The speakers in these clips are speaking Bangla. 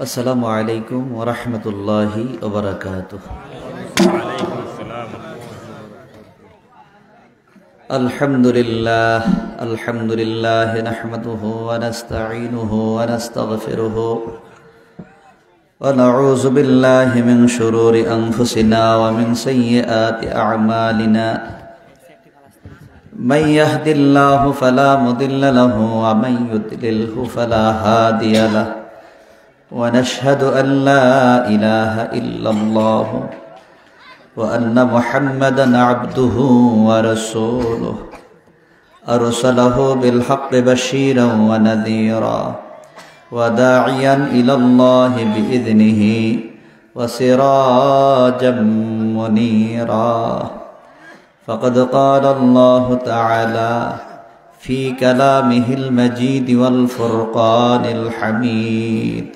আসসালামু আলাইকুম ওয়া রাহমাতুল্লাহি ওয়া বারাকাতুহু। আলহামদুলিল্লাহ নাহমাদুহু ওয়া নাস্তাঈনুহু ওয়া নাস্তাগফিরুহু ওয়া নাউযু বিল্লাহি মিন শুরুরি আনফুসিনা ওয়া মিন সাইয়্যাতি আ'মালিনা। মান ইয়াহদিল্লাহু ফালা মুদিল্লা লাহু ওয়া মান ইউদ্লিলহু ফালা হাদিয়া লাহু। ونشهد أن لا إله إلا الله وأن محمدا عبده ورسوله أرسله بالحق بشيرا ونذيرا وداعيا إلى الله بإذنه وسراجا منيرا. فقد قال الله تعالى في كلامه المجيد والفرقان الحميد: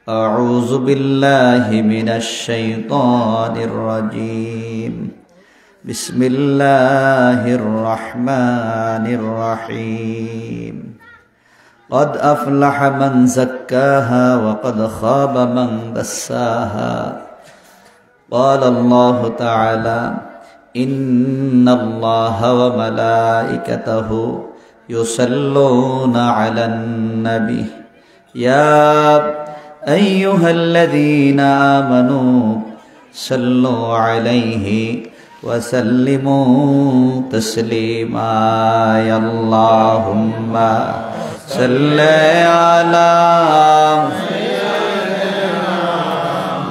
أعوذ بالله من الشيطان الرجيم. بسم الله الرحمن الرحيم. قد أفلح من زكاها وقد خاب من دساها. قال الله تعالى: إن الله وملائكته يصلون على النبي يا أيها الذين آمنوا صلوا عليه وسلموا تسليما. يا اللهم صل على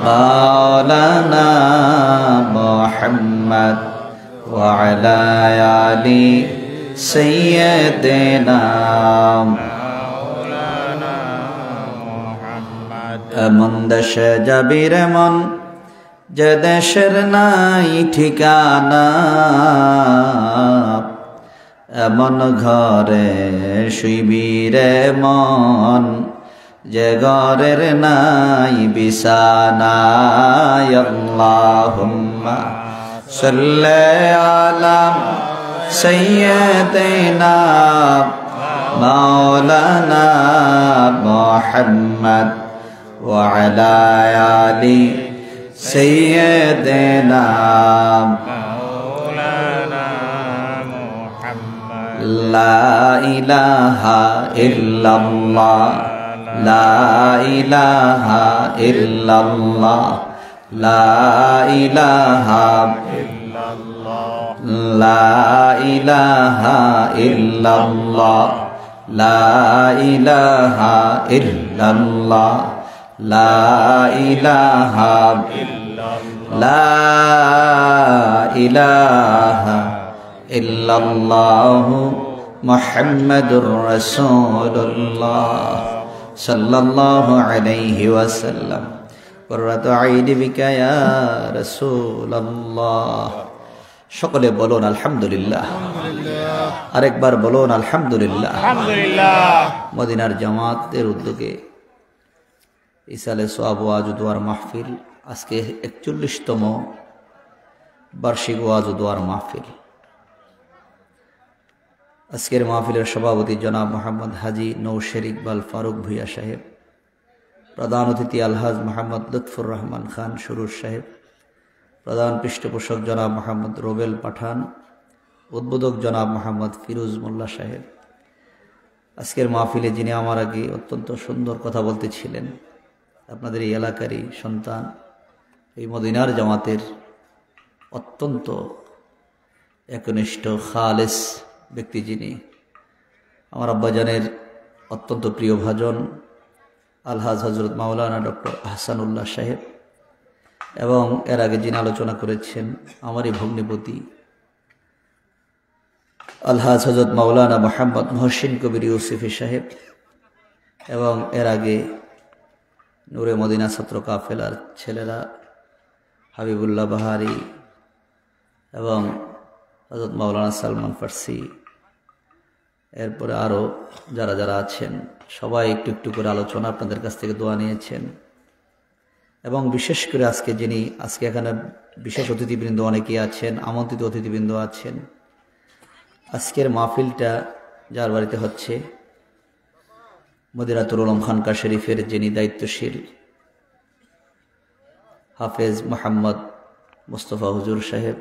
مولانا محمد وعلى آل سيدنا এমন দেশে যাবি রে মন, যে দেশের নাই ঠিকানা, এমন ঘরে শুইবি রে মন, যে ঘরের নাই বিছানা। আল্লাহুম্মা সাল্লি আলা সাইয়্যিদিনা মাওলানা মুহাম্মদ وعلى آل سيدنا مولانا محمد. لا إله إلا الله لا إله إلا الله لا إله إلا الله لا إله إلا الله لا إله إلا الله لا إله لا إله إلا الله محمد رسول الله صلى الله عليه وسلم. قرة عين بك يا رسول الله. সকলে বলুন আলহামদুলিল্লাহ। আরেকবার বলুন আলহামদুলিল্লাহ। মদিনার জামাতের উদ্যোগে ইসালে সোয়াব ওয়াজ ও দোয়ার মাহফিল, আজকে ৪১তম বার্ষিক ওয়াজ ও দোয়ার মাহফিল। আজকের মাহফিলের সভাপতি জনাব মোহাম্মদ হাজি নৌশের ইকবাল ফারুক ভুইয়া সাহেব, প্রধান অতিথি আলহাজ মোহাম্মদ লুৎফুর রহমান খান সুরুর সাহেব, প্রধান পৃষ্ঠপোষক জনাব মোহাম্মদ রোবেল পাঠান, উদ্বোধক জনাব মোহাম্মদ ফিরোজ মোল্লা সাহেব। আজকের মাহফিলে যিনি আমার আগে অত্যন্ত সুন্দর কথা বলতেছিলেন, আপনাদের এই এলাকারই সন্তান, এই মদিনার জামাতের অত্যন্ত একনিষ্ঠ খালেস ব্যক্তি, যিনি আমার আব্বাজানের অত্যন্ত প্রিয় ভাজন আলহাজ হজরত মাওলানা ডক্টর আহসানুল্লাহ সাহেব, এবং এর আগে যিনি আলোচনা করেছেন আমারই ভগ্নিপতি আলহাজ হজরত মাওলানা মোহাম্মদ মহসিন কবির ইউসুফি সাহেব, এবং এর আগে নূরে মদিনা ছাত্র কাফেলার ছেলেরা হাবিবুল্লাহ বাহারি এবং হযরত মাওলানা সালমান ফার্সি, এরপরে আরও যারা যারা আছেন সবাই একটু একটু করে আলোচনা আপনাদের কাছ থেকে দোয়া নিয়েছেন। এবং বিশেষ করে আজকে এখানে বিশেষ অতিথিবৃন্দ অনেকেই আছেন, আমন্ত্রিত অতিথিবৃন্দ আছেন। আজকের মাহফিলটা যার বাড়িতে হচ্ছে মদিনাতুল উলুম খানকা শরীফের যিনি দায়িত্বশীল হাফেজ মোহাম্মদ মুস্তফা হুজুর সাহেব,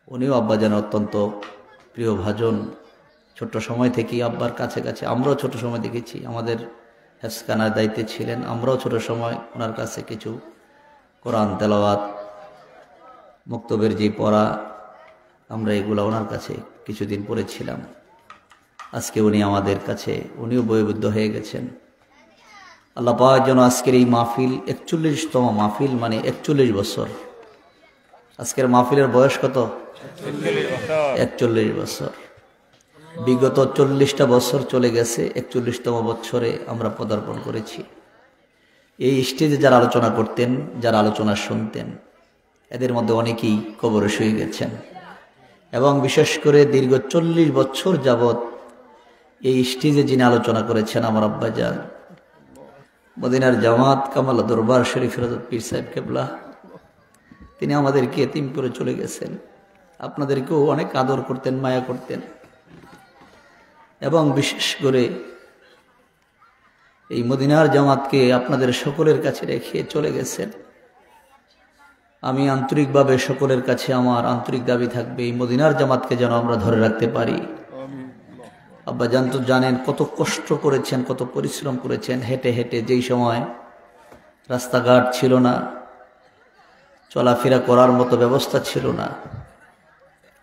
উনিও আব্বাজান অত্যন্ত প্রিয়ভাজন। ছোট্ট সময় থেকেই আব্বার কাছে কাছে, আমরাও ছোট সময় দেখেছি, আমাদের হেফজখানার দায়িত্বে ছিলেন, আমরাও ছোট সময় ওনার কাছে কিছু কোরআন তেলাওয়াত, মুক্তবের যে পড়া, আমরা এগুলো ওনার কাছে কিছুদিন পড়েছিলাম। আজকে উনি আমাদের কাছে, উনিও বয়োবৃদ্ধ হয়ে গেছেন। আল্লাহ পাক যেন আজকের এই মাহফিল 41তম মাহফিল, মানে 41 বছর। আজকের মাহফিলের বয়স কত? 41 বছর। বিগত 40টা বছর চলে গেছে, 41তম বছরে আমরা পদার্পণ করেছি। এই স্টেজে যারা আলোচনা করতেন, যারা আলোচনা শুনতেন, এদের মধ্যে অনেকেই কবরে শুয়ে গেছেন। এবং বিশেষ করে দীর্ঘ 40 বছর যাবৎ এই স্টেজে যিনি আলোচনা করেছেন, আমার আব্বাজান মদিনার জামাত কামাল দরবার শরীফ হযরত পীর সাহেব কেবলা, তিনি আমাদেরকে এতিম করে চলে গেছেন। আপনাদেরকেও অনেক আদর করতেন, মায়া করতেন, এবং বিশেষ করে এই মদিনার জামাতকে আপনাদের সকলের কাছে রেখে চলে গেছেন। আমি আন্তরিকভাবে সকলের কাছে আমার আন্তরিক দাবি থাকবে, এই মদিনার জামাতকে যেন আমরা ধরে রাখতে পারি। আব্বাজান তো জানেন কত কষ্ট করেছেন, কত পরিশ্রম করেছেন, হেঁটে হেঁটে। যেই সময় রাস্তাঘাট ছিল না, চলাফেরা করার মতো ব্যবস্থা ছিল না,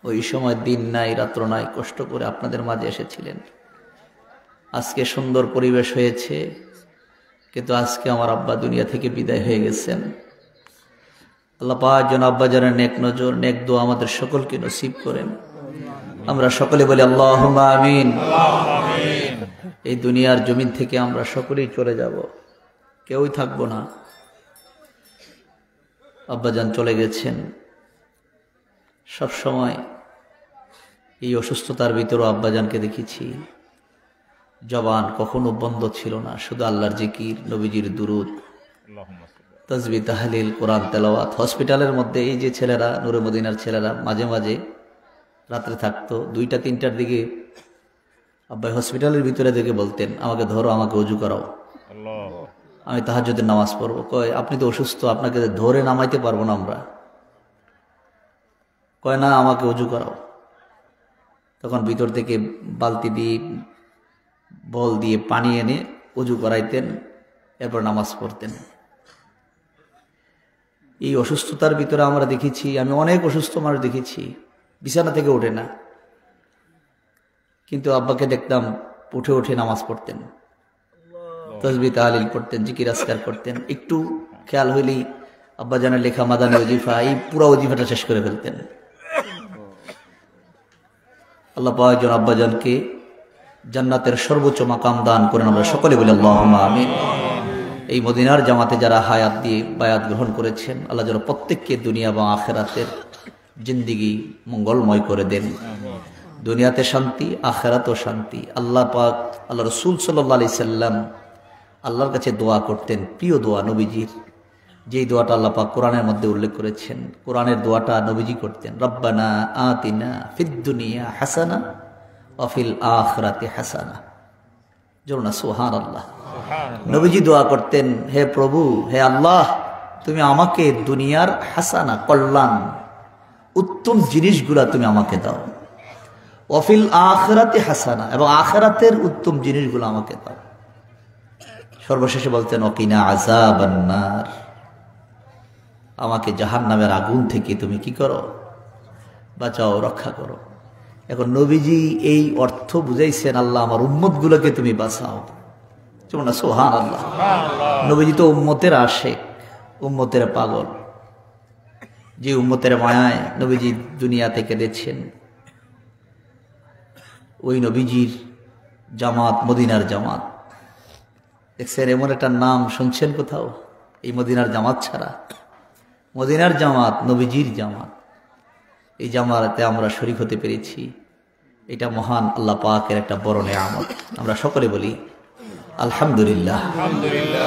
ওই সময় দিন নাই রাত্র নাই কষ্ট করে আপনাদের মাঝে এসেছিলেন। আজকে সুন্দর পরিবেশ হয়েছে, কিন্তু আজকে আমার আব্বা দুনিয়া থেকে বিদায় হয়ে গেছেন। আল্লাহ পাক যেন আব্বাজানের নেক নজর, নেক দোয়া আমাদের সকলকে নসিব করেন। আমরা সকলে বলি আল্লাহুম্মা আমিন। এই দুনিয়ার জমিন থেকে আমরা সকলেই চলে যাব, কেউই থাকবো না। আব্বাজান চলে গেছেন। সব সময় এই অসুস্থতার ভিতরেও আব্বাজানকে দেখেছি, জবান কখনো বন্ধ ছিল না, শুধু আল্লাহর জিকির, নবীজির দুরূদ, তাসবিহ, তাহলিল, কোরআন তেলাওয়াত। হসপিটালের মধ্যে এই যে ছেলেরা, নূরে মদিনার ছেলেরা মাঝে মাঝে রাত্রে থাকতো, 2টা-3টার দিকে আব্বাই হসপিটালের ভিতরে দেখে বলতেন, আমাকে ধরো, আমাকে ওযু করাও, আমি তাহাজ্জুদের নামাজ পড়বো। কয় আপনি তো অসুস্থ, আপনাকে ধরে নামাইতে পারবো না আমরা। কয় না, আমাকে ওযু করাও। তখন ভিতর থেকে বালতি দিয়ে, বল দিয়ে পানি এনে ওযু করাইতেন, এরপর নামাজ পড়তেন। এই অসুস্থতার ভিতরে আমরা দেখেছি, আমি অনেক অসুস্থ মানুষ দেখেছি, বিছানা থেকে ওঠে না, কিন্তু আব্বাকে দেখতাম উঠে উঠে নামাজ পড়তেন, তাসবিহ তাহলিল করতেন, জিকির আজকার করতেন। একটু খেয়াল হইলেই আব্বাজানের লেখা মাদানী ওজিফা, এই পুরো ওজিফাটা শেষ করে ফেলতেন। আল্লাহ পাক যেন আব্বাজানকে জান্নাতের সর্বোচ্চ মাকাম দান করেন, আমরা সকলে বলি আল্লাহুম্মা আমিন। এই মদিনার জামাতে যারা হায়াত দিয়ে বায়াত গ্রহণ করেছেন, আল্লাহ যেন প্রত্যেককে দুনিয়া এবং আখিরাতের জিন্দেগি মঙ্গলময় করে দেন। দুনিয়াতে শান্তি, আখিরাতেও শান্তি। আল্লাহ পাক, আল্লাহ রাসূল সাল্লাল্লাহু আলাইহি সাল্লাম আল্লাহর কাছে দোয়া করতেন, প্রিয় দোয়া নবীজির, যেই দোয়াটা আল্লাহ পাক কোরআনের মধ্যে উল্লেখ করেছেন। কোরআনের দোয়াটা নবীজি করতেন, রব্বানা আতিনা ফিদ দুনিয়া হাসানা ওয়া ফিল আখিরাতি হাসানা। জোরনা সুবহানাল্লাহ। নবীজি দোয়া করতেন, হে প্রভু, হে আল্লাহ, তুমি আমাকে দুনিয়ার হাসানা, কল্যাণ, উত্তম জিনিসগুলা তুমি আমাকে দাও, ওয়া ফিল আখিরাতি হাসানা, এবং আখিরাতের উত্তম জিনিসগুলো আমাকে দাও। সর্বশেষে বলতেন, ওয়াকিনা আযাবান নার, আমাকে জাহান্নামের আগুন থেকে তুমি কি করো, বাঁচাও, রক্ষা করো। এখন নবীজি এই অর্থ বুঝাইছেন, আল্লাহ আমার উম্মতগুলোকে তুমি বাঁচাও। সুবহানাল্লাহ। নবীজি তো উম্মতের আশিক, উম্মতের পাগল। যে উম্মতের মায়ায় নবীজি দুনিয়া থেকে কেঁদেছেন, ওই নবীজির জামাত মদিনার জামাত। দেখছেন, এমন একটা নাম শুনছেন কোথাও? এই মদিনার জামাত ছাড়া। মদিনার জামাত, নবীজির জামাত। এই জামাতে আমরা শরীক হতে পেরেছি, এটা মহান আল্লাহ পাকের একটা বড় নেয়ামত। আমরা সকলে বলি আলহামদুলিল্লাহ।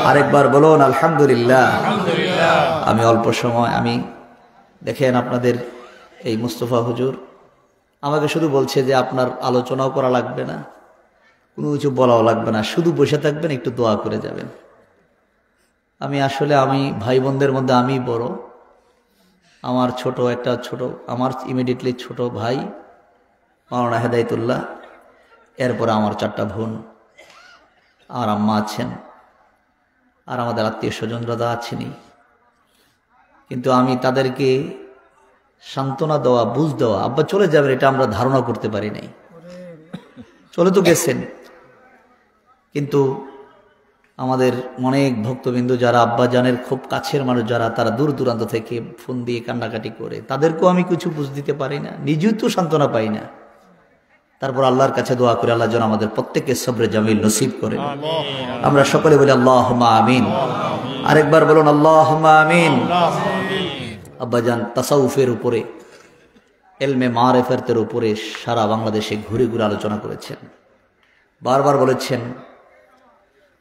আরেকবার বলুন আলহামদুলিল্লাহ। আমি অল্প সময়, আমি দেখেন আপনাদের এই মুস্তফা হুজুর আমাকে শুধু বলছে যে আপনার আলোচনাও করা লাগবে না, কোনো কিছু বলাও লাগবে না, শুধু বসে থাকবেন, একটু দোয়া করে যাবেন। আমি ভাই বোনদের মধ্যে আমি বড়, আমার আমার ইমিডিয়েটলি ছোট ভাই মাওলানা হেদায়েতুল্লাহ, এরপরে আমার 4টা বোন, আমার আম্মা আছেন, আর আমাদের আত্মীয় স্বজনরা আছেনই। কিন্তু আমি তাদেরকে সান্ত্বনা দেওয়া, বুঝ দেওয়া, আব্বা চলে যাবেন, এটা আমরা ধারণা করতে পারি নাই। চলে তো গেছেন, কিন্তু আমাদের অনেক ভক্তবিন্দু যারা আব্বা জানের খুব কাছের মানুষ যারা, তারা দূর দূরান্ত থেকে ফোন দিয়ে কান্নাকাটি করে, তাদেরকেও আমি কিছু বুঝ দিতে পারি না, নিজেও তো সান্ত্বনা পাই না। তারপর আল্লাহর কাছে দোয়া করে আল্লাহ যেন আমাদের প্রত্যেককে সবরে জামিল নসিব করে। আমরা সকলে বলি আল্লাহুম্মা আমিন। আরেকবার বলুন আল্লাহুম্মা আমিন। আব্বাজান তাসাউফের উপরে, ইলমে মারিফাতের উপরে সারা বাংলাদেশে ঘুরে ঘুরে আলোচনা করেছেন। বারবার বলেছেন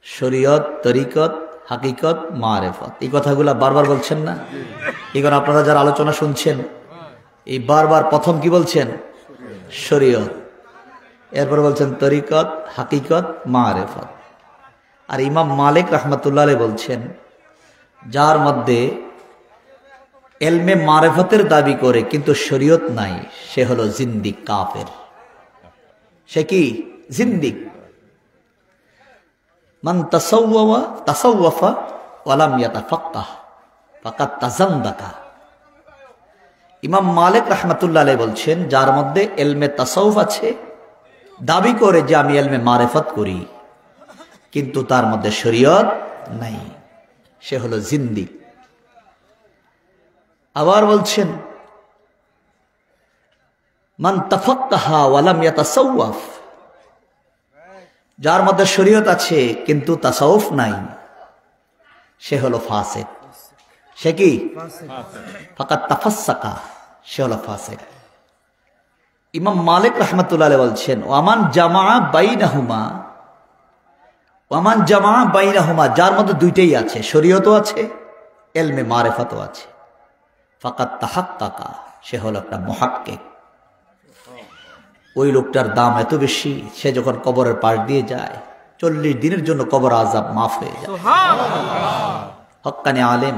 শরীয়ত, তরিকত, হাকিকত, মারিফত, এই কথাগুলো বারবার বলছেন না? এখন আপনারা যারা আলোচনা শুনছেন, এই বারবার প্রথম কি বলছেন? শরীয়ত, এরপর বলছেন তরিকত, হাকিকত, মারিফত। আর ইমাম মালিক রাহমাতুল্লাহ আলাইহি বলছেন, যার মধ্যে ইলমে মারিফতের দাবি করে কিন্তু শরীয়ত নাই, সে হলো জিন্দিক, কাফের। সে কি? জিন্দিক। মান তাসাওয়াফা ওয়া লাম ইয়াতাফাক্কাহ ফাকাদ তাজান্দাকা। ইমাম মালিক রাহমাতুল্লাহ আলাইহি বলছেন, যার মধ্যে ইলমে তাসাউফ আছে, দাবি করে যে আমি ইলমে মারিফত করি, কিন্তু তার মধ্যে শরীয়ত নাই, সে হলো জিন্দিক। আবার বলছেন মান তাফাক্কাহা ওয়া লাম ইয়াতাসাওয়াফ, যার মধ্যে শরীয়ত আছে কিন্তু তাসাউফ নাই, সে হলো ফাসিক। সে কি? ফাকাদ তাফাসসাকা, সে হলো ফাসিক। ইমাম মালিক রাহমাতুল্লাহ আলাইহি বলছেন, ওয়ামান জামা বাইনাহুমা, যার মধ্যে দুইটাই আছে, শরীয়তও আছে, ইলমে মারিফাতও আছে, ফাকাদ তাহাক্কাকা, সে হলো একটা মুহাক্কিক। ওই লোকটার দাম এত বেশি, সে যখন কবরের পাশ দিয়ে যায় 40 দিনের জন্য কবর আযাব মাফ হয়ে যায়। হক্কানি আলেম,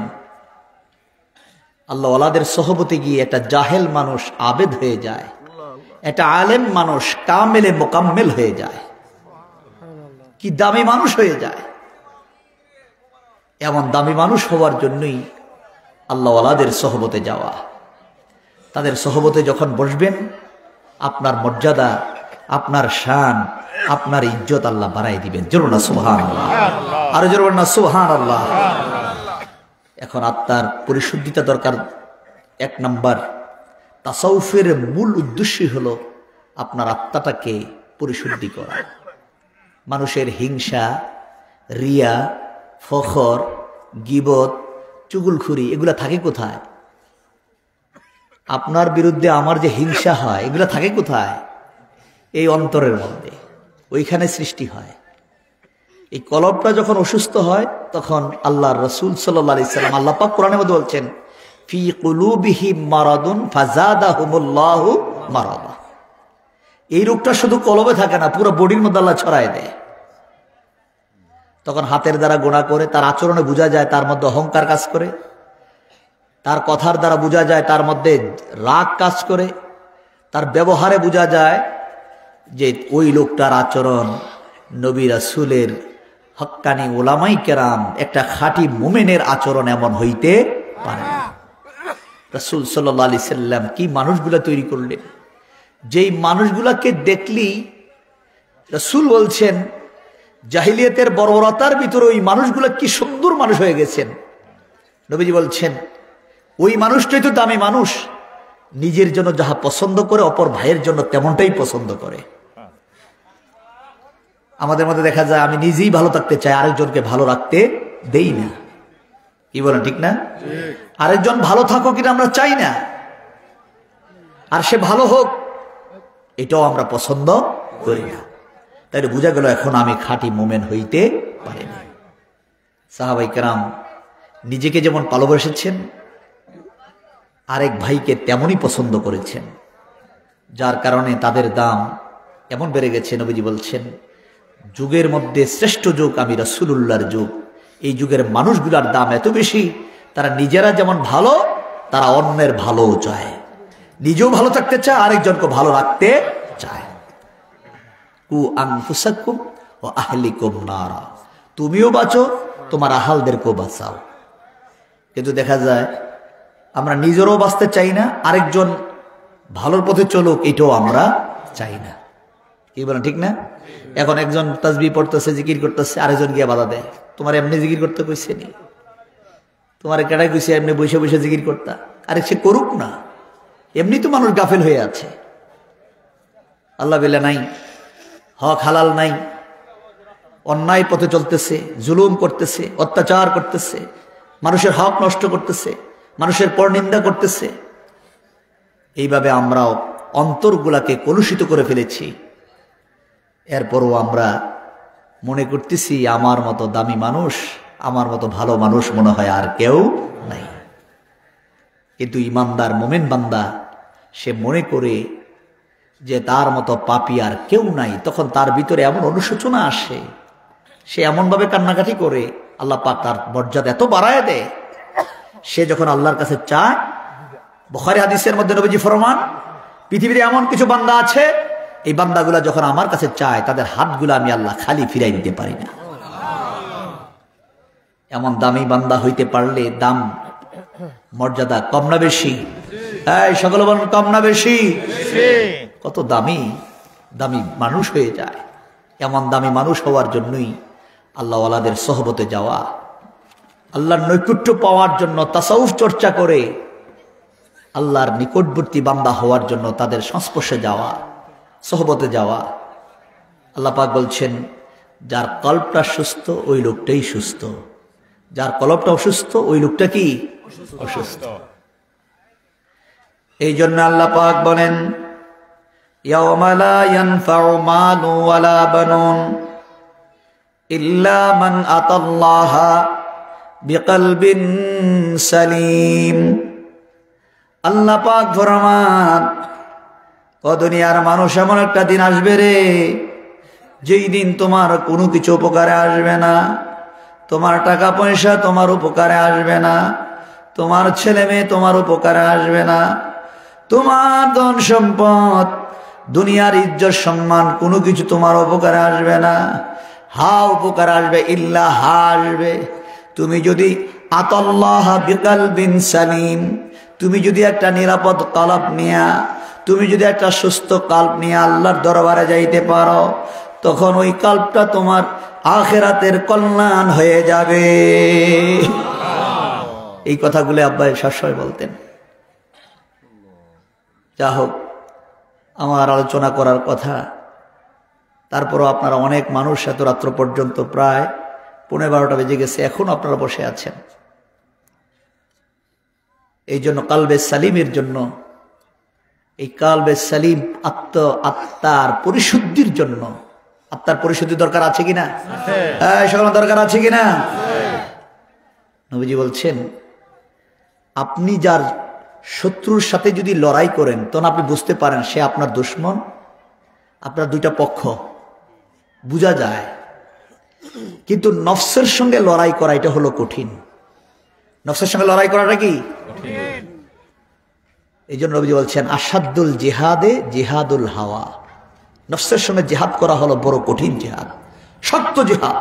আল্লাহ ওয়ালাদের সোহবতে গিয়ে একটা জাহেল মানুষ আবেদ হয়ে যায়, একটা আলেম মানুষ কামেলে মোকাম্মেল হয়ে যায়, কি দামি মানুষ হয়ে যায়। এমন দামি মানুষ হওয়ার জন্যই আল্লাহ ওয়ালাদের সোহবতে যাওয়া। তাদের সোহবতে যখন বসবেন, আপনার মর্যাদা, আপনার শান, আপনার ইজ্জত আল্লাহ বাড়াই দিবেন। জোরে না সুবহানাল্লাহ, আর জোরে না সুবহানাল্লাহ। এখন আত্মার পরিশুদ্ধিতা দরকার। 1 নাম্বার, তাসাউফের মূল উদ্দেশ্যই হলো আপনার আত্মাটাকে পরিশুদ্ধি করা। মানুষের হিংসা, রিয়া, ফখর, গীবত, চুগলখুরি এগুলা থাকে কোথায়? আপনার বিরুদ্ধে আমার যে হিংসা হয়, এগুলা থাকে কোথায়? এই অন্তরের মধ্যে, ওইখানে সৃষ্টি হয়। এই কলবটা যখন অসুস্থ হয়, তখন আল্লাহর রাসূল সাল্লাল্লাহু আলাইহি সাল্লাম, আল্লাহ পাক কোরআনের মধ্যে বলছেন, ফি কুলুবিহিম মারাদুন ফাযাদাহুমুল্লাহু মারাদা। এই রোগটা শুধু কলবে থাকে না, পুরো বডির মধ্যে আল্লাহ ছড়ায় দেয়। তখন হাতের দ্বারা গোনা করে, তার আচরণে বোঝা যায় তার মধ্যে অহংকার কাজ করে, তার কথার দ্বারা বোঝা যায় তার মধ্যে রাগ কাজ করে, তার ব্যবহারে বোঝা যায় যে ওই লোকটার আচরণ নবী রাসূলের, হক্কানি ওলামাই কেরাম, একটা খাঁটি মুমিনের আচরণ এমন হইতে পারে না। রাসূল সাল্লাল্লাহু আলাইহি সাল্লাম কি মানুষগুলা তৈরি করলেন, যেই মানুষগুলাকে দেখলি রাসূল বলছেন জাহিলিয়াতের বর্বরতার ভিতরে ওই মানুষগুলা কি সুন্দর মানুষ হয়ে গেছেন। নবীজি বলছেন, ওই মানুষটাই তো দামি মানুষ, নিজের জন্য যাহা পছন্দ করে অপর ভাইয়ের জন্য তেমনটাই পছন্দ করে। আমাদের মধ্যে দেখা যায় আমি নিজেই ভালো থাকতে চাই, আরেকজনকে ভালো রাখতে দেই না। কি বলেন, ঠিক না? আরেকজন ভালো থাকুক কিনা আমরা চাই না, আর সে ভালো হোক এটাও আমরা পছন্দ করি না। তাই বোঝা গেল এখন আমি খাঁটি মোমেন হইতে পারি না। সাহাবায়ে কেরাম নিজেকে যেমন ভালোবেসেছেন, আরেক ভাইকে তেমনই পছন্দ করেছেন, যার কারণে তাদের দাম এমন বেড়ে গেছে। নবীজি বলছেন, যুগের মধ্যে শ্রেষ্ঠ যুগ আমি রাসূলুল্লাহর যুগ। এই যুগের মানুষগুলার দাম এত বেশি, তারা নিজেরা যেমন ভালো, তারা অন্যের ভালোও চায়, নিজেও ভালো থাকতে চায়, আরেকজনকে ভালো রাখতে চায়। কু আনফুসাকুম ওয়া আহলিকুম নারা, তুমিও বাঁচো, তোমার আহালদেরকেও বাঁচাও। কিন্তু দেখা যায় আমরা নিজেরাও বাঁচতে চাই না, আরেকজন ভালোর পথে চলুক এটাও আমরা চাই না। কি বলেন ঠিক না? এখন একজন তাসবিহ পড়তেছে, জিকির করতেছে, আরেকজন গিয়ে বাধা দেয়, তোমার এমনি জিকির করতে কইছে নি, তোমার কেটাই কইছে এমনি বসে বসে জিকির করতা, আরে সে করুক না, এমনি তো মানুষ গাফেল হয়ে আছে। আল্লাহ বলে নাই, হক হালাল নাই, অন্যায় পথে চলতেছে, জুলুম করতেছে, অত্যাচার করতেছে, মানুষের হক নষ্ট করতেছে, মানুষের পরনিন্দা করতেছে। এইভাবে আমরাও অন্তরগুলাকে কলুষিত করে ফেলেছি। এরপরও আমরা মনে করতেছি আমার মতো দামি মানুষ, আমার মতো ভালো মানুষ মনে হয় আর কেউ নাই। কিন্তু ইমানদার মোমেন বান্দা সে মনে করে যে তার মতো পাপী আর কেউ নাই, তখন তার ভিতরে এমন অনুশোচনা আসে, সে এমনভাবে কান্নাকাটি করে, আল্লাহ পাক তার মর্যাদা এত বাড়ায় দেয়। সে যখন আল্লাহর কাছে চায়, বুখারী হাদিসের মধ্যে নবীজি ফরমান, পৃথিবীতে এমন কিছু বান্দা আছে, এই বান্দাগুলা যখন আমার কাছে চায়, তাদের হাতগুলো আমি আল্লাহ খালি ফিরাই দিতে পারি না। এমন দামি বান্দা হইতে পারলে দাম মর্যাদা কম না বেশি? এই সকল বলেন কম না বেশি? কত দামি দামি মানুষ হয়ে যায়। এমন দামি মানুষ হওয়ার জন্যই আল্লাহ ওয়ালাদের সোহবতে যাওয়া, আল্লাহর নৈকট্য পাওয়ার জন্য তাসাউফ চর্চা করে আল্লাহর নিকটবর্তী বান্দা হওয়ার জন্য তাদের সংস্পর্শে যাওয়া, সোহবতে যাওয়া। আল্লাহ পাক বলছেন, যার কল্পটা সুস্থ ওই লোকটাই সুস্থ, যার কলবটা অসুস্থ ওই লোকটা কি অসুস্থ। এই জন্য আল্লাহ পাক বলেন, ইয়াওমা লা ইয়ানফাউ মালু ওয়ালা বানুন ইল্লা মান আতাল্লাহা বিকলবিন সালিম। আল্লাহ পাক ফরমান, ও দুনিয়ার মানুষ, এমন একটা দিন আসবে রে, যেই দিন তোমার কোনো কিছু উপকারে আসবে না, তোমার টাকা পয়সা তোমার উপকারে আসবে না, তোমার ছেলে মেয়ে তোমার উপকারে আসবে না, তোমার ধন সম্পদ, দুনিয়ার ইজ্জত সম্মান কোনো কিছু তোমার উপকারে আসবে না। হা উপকার আসবে, ইল্লা হা আসবে, তুমি যদি আতাল্লাহ বিকলবিন সালিম, তুমি যদি একটা নিরাপদ কলব নিয়া, তুমি যদি একটা সুস্থ কল্প নিয়ে আল্লাহর দরবারে যাইতে পারো, তখন ওই কল্পটা তোমার আখিরাতের কল্যাণ হয়ে যাবে। এই কথাগুলো আব্বা সবসময় বলতেন। যা হোক, আমার আলোচনা করার কথা, তারপরও আপনারা অনেক মানুষ এত রাত্র পর্যন্ত, প্রায় 11:30 বেজে গেছে, এখনো আপনারা বসে আছেন। এই জন্য কালবে সালিমের জন্য, এই কালবে সালিম আত্মার পরিশুদ্ধির জন্য, আত্মার পরিশুদ্ধি দরকার আছে কিনা? সকল দরকার আছে কিনা? নবীজি বলছেন, আপনি যার শত্রুর সাথে যদি লড়াই করেন, তখন আপনি বুঝতে পারেন সে আপনার দুশমন। আপনার দুইটা পক্ষ বোঝা যায়, কিন্তু নফসের সঙ্গে লড়াই করা এটা হলো কঠিন। নফসের সঙ্গে লড়াই করাটা কি কঠিন। এই জন্য নবীজি বলছেন, আসাদুল জিহাদে জিহাদুল হাওয়া, নফসের সঙ্গে জিহাদ করা হলো বড় কঠিন জিহাদ, শক্ত জিহাদ।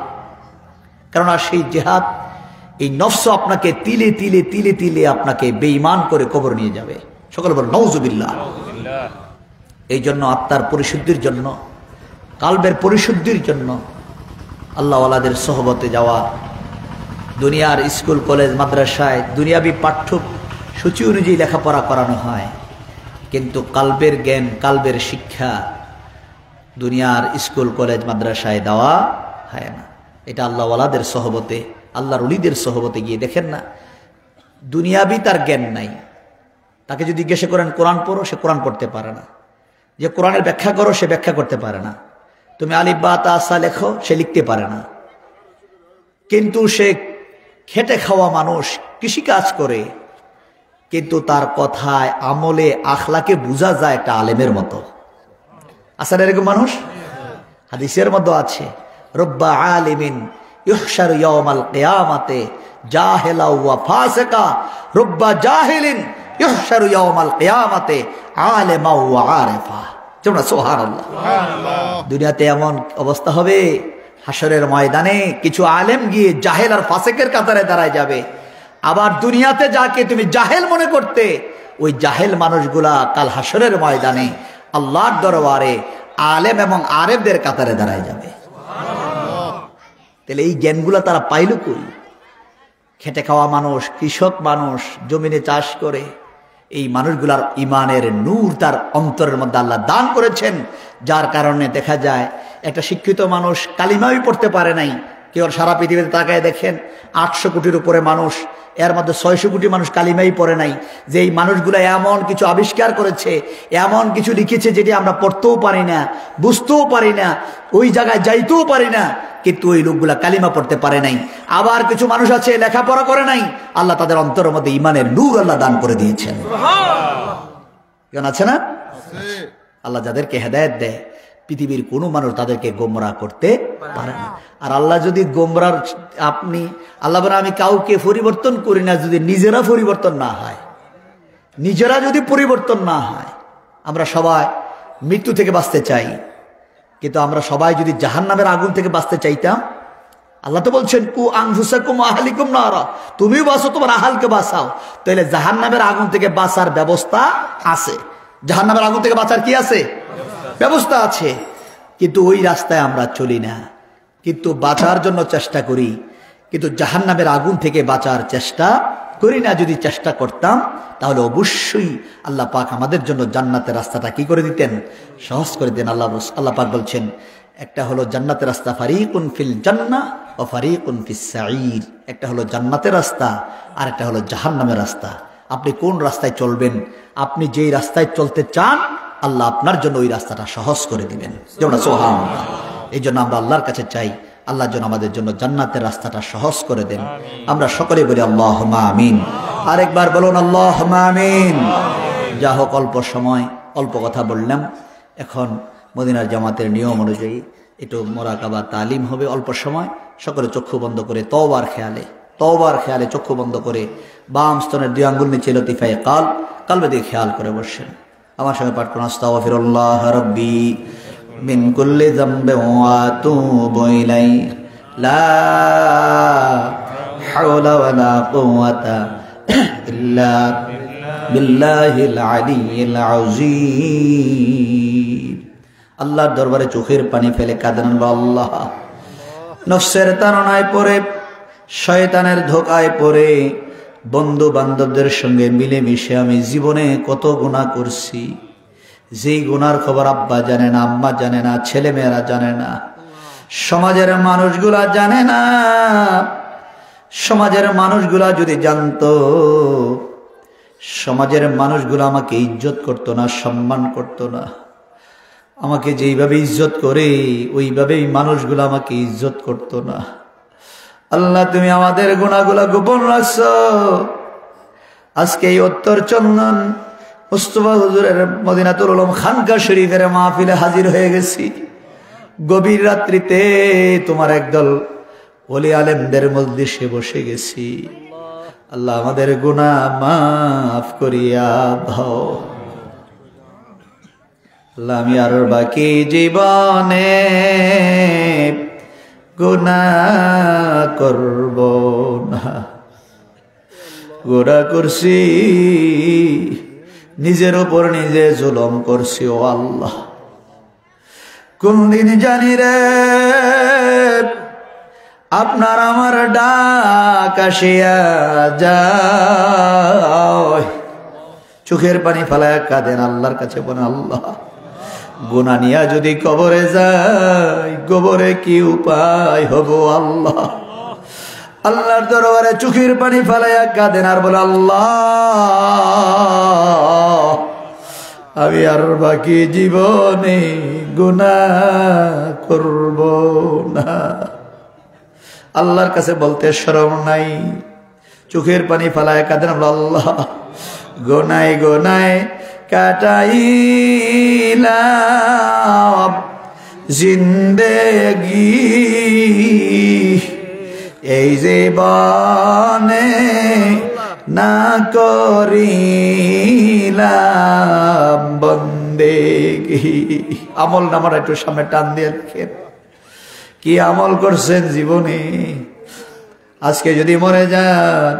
কেননা সেই জিহাদ, এই নফস আপনাকে তিলে তিলে তিলে তিলে আপনাকে বেঈমান করে কবর নিয়ে যাবে। সকল বল নাউজুবিল্লাহ। এই জন্য আত্মার পরিশুদ্ধির জন্য, কালবের পরিশুদ্ধির জন্য আল্লাহ ওয়ালাদের সোহবতে যাওয়া, দুনিয়ার স্কুল কলেজ মাদ্রাসায় দুনিয়াবি পাঠ্য সূচি অনুযায়ী লেখাপড়া করানো হয়, কিন্তু কালবের জ্ঞান, কালবের শিক্ষা দুনিয়ার স্কুল কলেজ মাদ্রাসায় দেওয়া হয় না। এটা আল্লাহ ওয়ালাদের সোহবতে, আল্লাহর ওলিদের সোহবতে গিয়ে দেখেন না, দুনিয়াবি তার জ্ঞান নাই। তাকে যদি জিজ্ঞাসা করেন কোরআন পড়ো, সে কোরআন পড়তে পারে না। যে কোরআনের ব্যাখ্যা করো, সে ব্যাখ্যা করতে পারে না। তুমি আলিফ বা তা সা লেখো, সে লিখতে পারে না। কিন্তু সে খেটে খাওয়া মানুষ, কৃষিকাজ করে, কিন্তু তার কথায়, আমলে, আখলাকে বোঝা যায় একটা আলেমের মতো। আসলে এরকম মানুষ হাদিসের মধ্যে আছে, রব্বা আলিমিন ইহশারু ইয়াউমাল কিয়ামাতে জাহিলা ওয়া ফাসিকা রব্বা জাহিলিন ইহশারু ইয়াউমাল কিয়ামাতে আলিমা ওয়া আরিফা। তোমরা সুবহানাল্লাহ। দুনিয়াতে এমন অবস্থা হবে, হাসরের ময়দানে কিছু আলেম গিয়ে জাহেল আর ফাসিকের কাতারে দাঁড়ায় যাবে। আবার দুনিয়াতে যাকে তুমি জাহেল মনে করতে, ওই জাহেল মানুষগুলা কাল হাসরের ময়দানে আল্লাহর দরবারে আলেম এবং আরেফদের কাতারে দাঁড়ায় যাবে। তাহলে এই জ্ঞানগুলা তারা পাইল কই? খেটে খাওয়া মানুষ, কৃষক মানুষ, জমিনে চাষ করে, এই মানুষগুলার ইমানের নূর তার অন্তরের মধ্যে আল্লাহ দান করেছেন, যার কারণে দেখা যায় একটা শিক্ষিত মানুষ কালিমাই পড়তে পারে নাই। কেউ সারা পৃথিবীতে তাকায় দেখেন 800 কোটির উপরে মানুষ, এর মধ্যে 600 কোটি মানুষ কালিমাই পড়ে নাই। যে এই মানুষগুলো এমন কিছু আবিষ্কার করেছে, এমন কিছু লিখেছে যেটি আমরা পড়তেও পারি না, বুঝতেও পারি না, ওই জায়গায় যাইতেও পারি না, কিন্তু ওই লোকগুলা কালিমা পড়তে পারে নাই। আবার কিছু মানুষ আছে লেখাপড়া করে নাই, আল্লাহ তাদের অন্তরের মধ্যে ইমানের নূর আল্লাহ দান করে দিয়েছেন। কেন আছে না? আল্লাহ যাদেরকে হেদায়েত দেয়, পৃথিবীর কোনো মানুষ তাদেরকে গোমরাহ করতে পারে না। আর আল্লাহ যদি গোমরাহ, আপনি আল্লাহ বলেন আমি কাউকে পরিবর্তন করি না যদি নিজেরা পরিবর্তন না হয়। নিজেরা যদি পরিবর্তন না হয়, আমরা সবাই মৃত্যু থেকে বাঁচতে চাই, কিন্তু আমরা সবাই যদি জাহান্নামের আগুন থেকে বাঁচতে চাইতাম, আল্লাহ তো বলছেন কু আনফুসাকুম আহলিকুম নারা, তুমিও বাঁচো, তোমার আহালকে বাঁচাও। তাহলে জাহান্নামের আগুন থেকে বাঁচার ব্যবস্থা আছে। জাহান্নামের আগুন থেকে বাঁচার কি আছে? ব্যবস্থা আছে। কিন্তু ওই রাস্তায় আমরা চলি না, কিন্তু বাঁচার জন্য চেষ্টা করি, কিন্তু জাহান্নামের আগুন থেকে বাঁচার চেষ্টা করি না। যদি চেষ্টা করতাম তাহলে অবশ্যই আল্লাহ পাক আমাদের জন্য জান্নাতের রাস্তাটা কি করে দিতেন? সহজ করে দেন। আল্লাহ পাক বলছেন, একটা হলো জান্নাতের রাস্তা ফারিকুন ফিল জান্নাহ ওয়া ফারিকুন ফিস সাঈর। একটা হলো জান্নাতের রাস্তা, আর একটা হলো জাহান্নামের রাস্তা। আপনি কোন রাস্তায় চলবেন? আপনি যেই রাস্তায় চলতে চান, আল্লাহ আপনার জন্য ওই রাস্তাটা সহজ করে দিবেন। যেমন সুবহানাল্লাহ। এই জন্য আমরা আল্লাহর কাছে চাই, আল্লাহ যেন আমাদের জন্য জান্নাতের রাস্তাটা সহজ করে দেন। আমরা সকলে বলি আল্লাহুম্মা আমিন। আরেকবার বলুন আল্লাহুম্মা আমিন। যা হোক, অল্প সময় অল্প কথা বললাম। এখন মদিনার জামাতের নিয়ম অনুযায়ী একটু মোরাকাবা তালিম হবে। অল্প সময় সকলে চক্ষু বন্ধ করে তওবার খেয়ালে চক্ষু বন্ধ করে বাম স্তনের 2 আঙ্গুল নিচে লতিফায়ে কালবে দিয়ে খেয়াল করে বসেন। আমার সঙ্গে পাঠ করুন, আস্তাগফিরুল্লাহ রাব্বি মিন কুল্লি যামবিন ওয়া আতুবু ইলাইহি লা হাওলা ওয়ালা কুওয়াতা ইল্লা বিল্লাহিল আলিয়্যিল আযীম। আল্লাহর দরবারে চোখের পানি ফেলে কাঁদেন, আল্লাহ নফসের তাড়নায় পড়ে, শয়তানের ধোকায় পড়ে, বন্ধু বান্ধবদের সঙ্গে মিলেমিশে আমি জীবনে কত গুনাহ করছি, যেই গুনার খবর আব্বা জানে না, আম্মা জানে না, ছেলে মেয়েরা জানে না, সমাজের মানুষগুলা জানে না। সমাজের মানুষগুলা যদি জানতো, সমাজের মানুষগুলা আমাকে ইজ্জত করতো না, সম্মান করতো না। আমাকে যেইভাবে ইজ্জত করে ওইভাবেই মানুষগুলা আমাকে ইজ্জত করতো না। আল্লাহ তুমি আমাদের গুনাহগুলা গোপন রাখছো। আজকে এই উত্তর চন্দন মুস্তাফা হুজুরের মদিনাতুল উলুম খানকা শরীফের মাহফিলে হাজির হয়ে গেছি। গভীর রাত্রিতে তোমার একদল ওলি আলেমদের মজলিসে বসে গেছি। আল্লাহ আমাদের গুনাহ মাফ করিয়া দাও। আল্লাহ আমি আর বাকি জীবনে গুনাহ করব না। গুনাহ করছি, নিজের উপর নিজে জুলুম করছি। ও আল্লাহ, কোন দিন জানি রে আপনার আমার ডাক আসিয়া যায়। চোখের পানি ফেলায় কাঁদেন, আল্লাহর কাছে বলেন, আল্লাহ গুনাহ নিয়া যদি কবরে যাই, কবরে কি উপায় হব আল্লাহ। আল্লাহর দরবারে চোখের পানি ফেলাইয়া কাঁদেন আর বলে, আল্লাহ আমি আর বাকি জীবনে গুনাহ করব না। আল্লাহর কাছে বলতে শরম নাই। চোখের পানি ফেলায় কাঁদেন, আল্লাহ গোনায় গোনায় কাটাইলাম জিন্দেগি এই জীবনে না করিলাম বন্দেগি। আমল নামার একটু সামনে টান দিয়ে লিখেন, কি আমল করছেন জীবনে। আজকে যদি মরে যান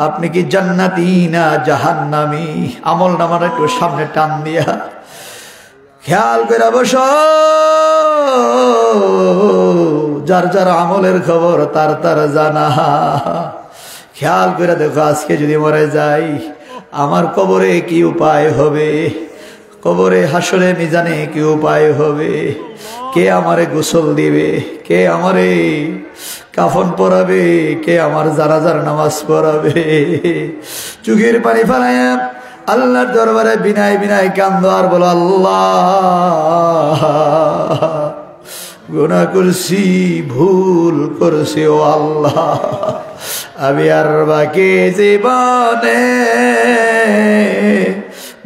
আপনি কি জান্নাতি না জাহান্নামী? আমল নামার একটু সামনে টান দিয়া খেয়াল করে বস। যার যার আমলের খবর তার তার জানা। খেয়াল করে দেখো, আজকে যদি মরে যাই আমার কবরে কি উপায় হবে, কবরে হাসরে মিজানে কি উপায় হবে, কে আমারে গোসল দিবে, কে আমারে কাফন পরাবে, কে আমার জানাজার নামাজ পড়াবে। চোখের পানি ফেলায় আল্লাহর দরবারে বিনায় বিনায় কান্দো আর বলো, আল্লাহ গুনাহ করছি, ভুল করছি ও আল্লাহ, আমি আর বাকি জীবনে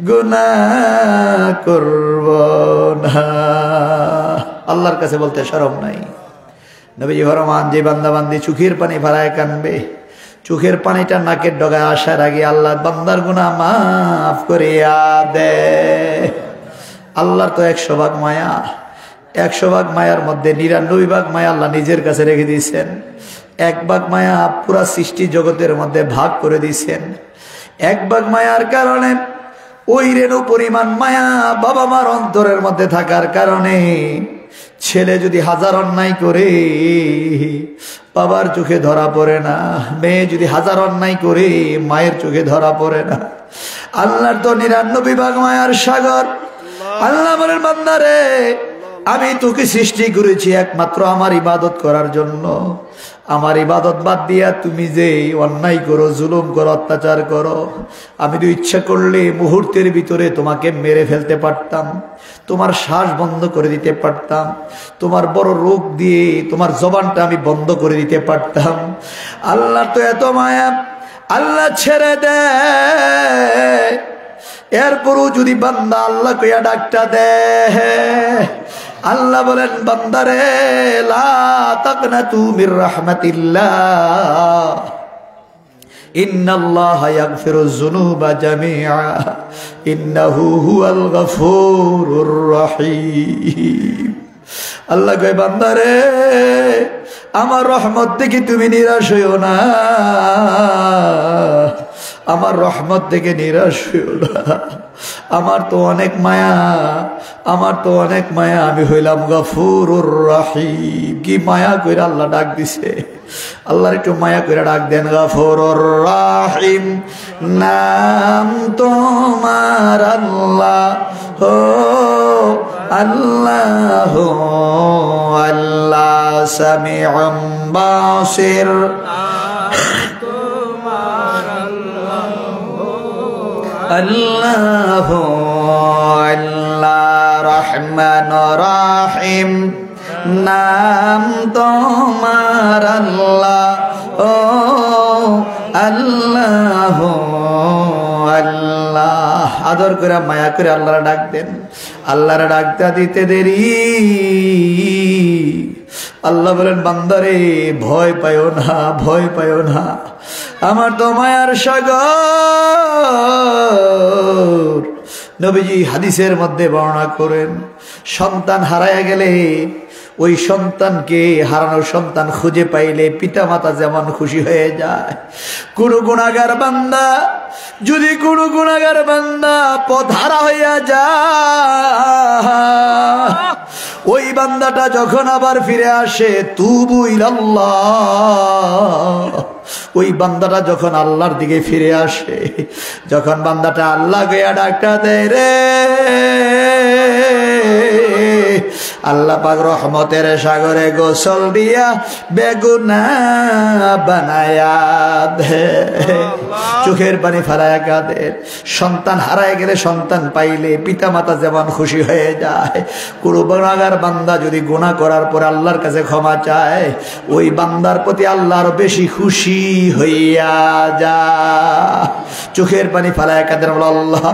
গুনাহ করব না। আল্লাহর কাছে বলতে শরম নাই। নবীজি ফরমান, যে বান্দা বান্দি চোখের পানি ফেলায় কানবে, চোখের পানিটা নাকের ডগায় আসার আগে আল্লাহ বান্দার গুনাহ মাফ করিয়া দে। আল্লাহর তো 100 ভাগ মায়া, 100 ভাগ মায়ার মধ্যে 99 ভাগ মায়া আল্লাহ নিজের কাছে রেখে দিয়েছেন। 1 ভাগ মায়া পুরা সৃষ্টি জগতের মধ্যে ভাগ করে দিয়েছেন। 1 ভাগ মায়ার কারণে ওই রেণু পরিমাণ মায়া বাবা মার অন্তরের মধ্যে থাকার কারণে ছেলে যদি 1000 অন্যায় করে বাবার চোখে ধরা পড়ে না, মেয়ে যদি 1000 অন্যায় করে মায়ের চোখে ধরা পড়ে না। আল্লাহর তো 99 ভাগ মায়ার সাগর। আল্লাহ বলেন, বান্দারে আমি তোকে সৃষ্টি করেছি একমাত্র আমার ইবাদত করার জন্য। আমার ইবাদত বাদ দিয়া তুমি যে অন্যায় করো, জুলুম করো, অত্যাচার করো, আমি তো ইচ্ছা করলে মুহূর্তের ভিতরে তোমাকে মেরে ফেলতে পারতাম, তোমার শ্বাস বন্ধ করে দিতে পারতাম, তোমার বড় রোগ দিয়ে তোমার জবানটা আমি বন্ধ করে দিতে পারতাম। আল্লাহ তো এত মায়া, আল্লাহ ছেড়ে দেয়। এরপরও যদি বান্দা আল্লাহ কইয়া ডাকটা দেয়, আল্লাহ বলেন, বান্দারে লা তাকনাতু মির রাহমাতিল্লাহ, ইন্নাল্লাহা ইয়াগফিরুয যুনুবা জামিআ, ইন্নাহু হুয়াল গফুরুর রহিম। আল্লাহ কয়, বান্দারে আমার রহমত থেকে তুমি নিরাশ হইও না, আমার রহমত থেকে নিরাশ হইও না। আমার তো অনেক মায়া, আমার তো অনেক মায়া, আমি হইলাম গফুরুর রহিম। কি মায়া কইরা আল্লাহ ডাক দিছে। আল্লাহর একটু মায়া কইরা ডাক দেন, গফুরুর রহিম নাম তোমার আল্লাহ, ও আল্লাহ আল্লাহ সামিউম বাসির, আল্লাহ আল্লাহ রহমান রহিম নাম তোমার আল্লাহ, ও আল্লাহ আল্লাহ। আদর করে মায়া করে আল্লাহর ডাক দেন। আল্লাহর ডাকটা দিতে দেরি, আল্লাহ বলেন, বান্দারে ভয় পাইও না, ভয় পাইও না, আমার তো মায়ার সাগর। নবীজি হাদিসের মধ্যে বর্ণনা করেন, সন্তান হারায়া গেলে ওই সন্তানকে, হারানোর সন্তান খুঁজে পাইলে পিতা মাতা যেমন খুশি হয়ে যায়, কোন গুনাহগার বান্দা যদি কোন গুনাহগার বান্দা পথহারা হইয়া যায়, ওই বান্দাটা যখন আবার ফিরে আসে, তুবু ইলাল্লাহ, ওই বান্দাটা যখন আল্লাহর দিকে ফিরে আসে, যখন বান্দাটা আল্লাহ গিয়া ডাকটা দেয় রে, আল্লাহ পাক রহমতের সাগরে গোসল দিয়া বেগুনাহ বানায়া দে। চোখের পানি ফেলায়া কাঁদে। সন্তান হারায় গেলে, সন্তান পাইলে পিতা মাতা যেমন খুশি হয়ে যায়, কোন গুনাহগার বান্দা যদি গুনাহ করার পর আল্লাহর কাছে ক্ষমা চায়, ওই বান্দার প্রতি আল্লাহ আরো বেশি খুশি হইয়া যায়। চোখের পানি ফেলায়া কাঁদে, আল্লাহ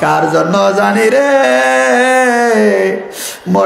কার জন্য জানি রে,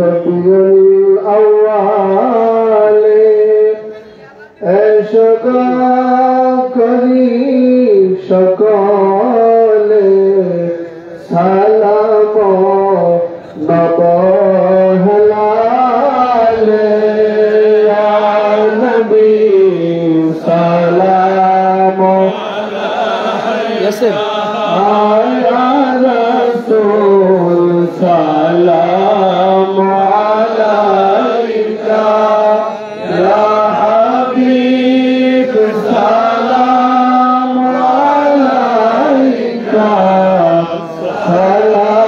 রবিউল আউয়ালে এশক করি সকলে সালাম নবহলালে ইয়া নবী সালাম ইয়াসির আয়া রাসূল সালাম আলাইকা ইয়া হাবিব সালাম আলাইকা সালাওয়াতুল্লাহ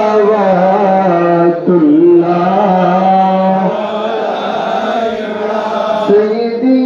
সাইয়্যিদি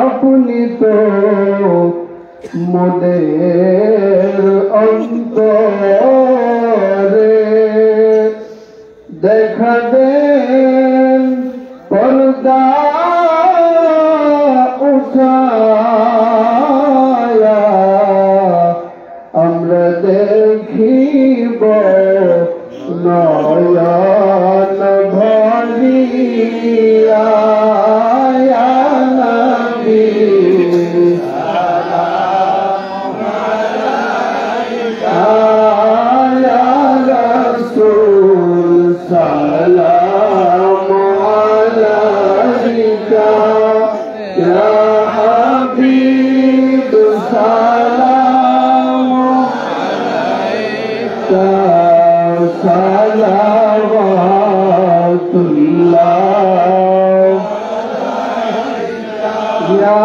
আপনি তো মোদের অন্তরে দেখা দেন পর্দা উঠায়া আমরা দেখিব নয়ন ভরিয়া ইয়া নবী সালাম আলাইকা ইয়া রাসূল সালাম আলাইকা ইয়া হাবিব সালাম আলাইকা সালাওয়াতুল্লাহ ইয়া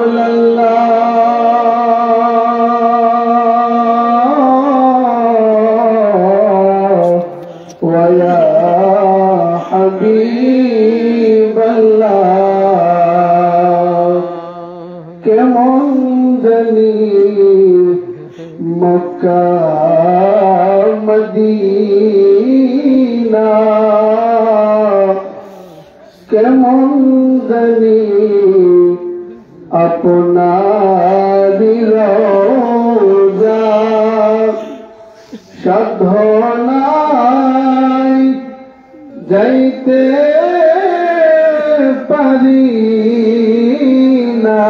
রাসূলুল্লাহ ওয়া ইয়া হাবিবাল্লাহ কেমন জানি মক্কা মদিনা কেমন জানি আপনার রওজা সাধ্য নাই যাইতে পারি না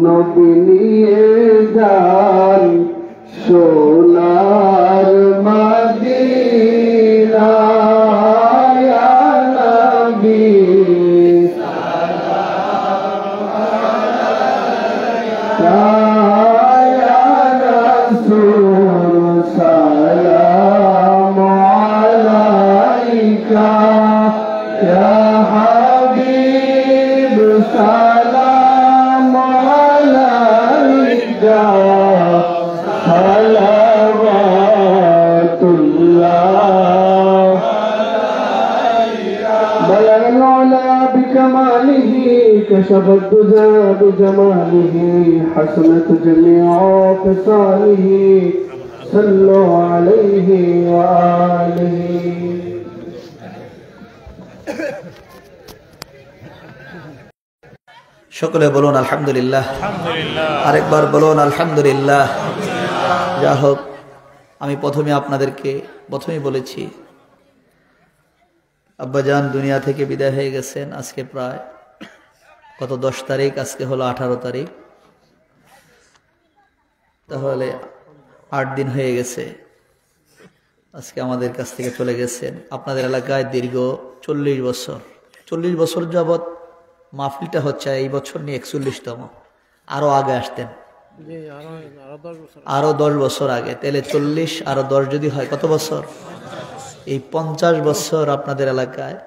নবী নিয়ে যান সোনার মদিনা ইয়া নবী সালাম আলাইকা ইয়া রাসূল সালাম আলাইকা ইয়া হাবিব সালাম আলাইকা সালাওয়াতুল্লাহ بلغ العلا بكماله كشف الدجى بجماله حسنت جميع خصاله صلوا عليه وآله সকলে বলুন আলহামদুলিল্লাহ। আরেকবার বলুন আলহামদুলিল্লাহ। যা হোক, আমি প্রথমেই বলেছি আব্বাজান দুনিয়া থেকে বিদায় হয়ে গেছেন। আজকে প্রায় কত 10 তারিখ, আজকে হলো 18 তারিখ, তাহলে 8 দিন হয়ে গেছে আজকে আমাদের কাছ থেকে চলে গেছেন। আপনাদের এলাকায় দীর্ঘ 40 বছর যাবৎ মাহফিলটা হচ্ছে, এই বছর নিয়ে 41তম। আরো আগে আসতেন, আরো 10 বছর আগে, তাহলে 40 আরো 10 যদি হয় কত বছর? এই 50 বছর আপনাদের এলাকায়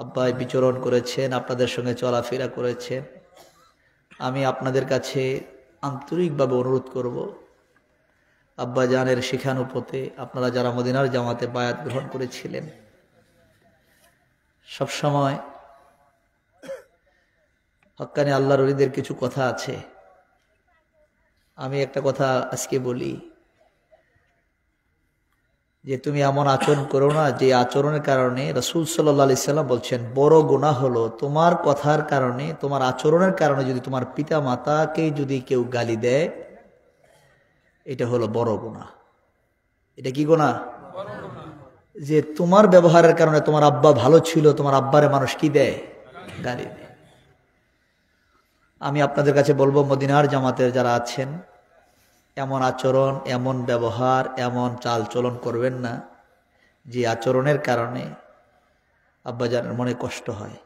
আব্বাই বিচরণ করেছেন, আপনাদের সঙ্গে চলাফেরা করেছেন। আমি আপনাদের কাছে আন্তরিকভাবে অনুরোধ করব, আব্বাজানের শিখানো পথে আপনারা যারা মদিনার জামাতে বায়াত গ্রহণ করেছিলেন, সবসময় হক্কানি আল্লাহর ওলিদের কিছু কথা আছে। আমি একটা কথা আজকে বলি যে তুমি এমন আচরণ করো না যে আচরণের কারণে রাসূল সাল্লাল্লাহু আলাইহি সাল্লাম বলছেন বড় গুনাহ হলো তোমার কথার কারণে, তোমার আচরণের কারণে যদি তোমার পিতা মাতাকে যদি কেউ গালি দেয়, এটা হলো বড় গুনাহ। এটা কি গুনাহ? যে তোমার ব্যবহারের কারণে তোমার আব্বা ভালো ছিল, তোমার আব্বারে মানুষ কি দেয়? গালি দেয়। আমি আপনাদের কাছে বলবো, মদিনার জামাতের যারা আছেন, এমন আচরণ, এমন ব্যবহার, এমন চাল চলন করবেন না যে আচরণের কারণে আব্বাজানের মনে কষ্ট হয়।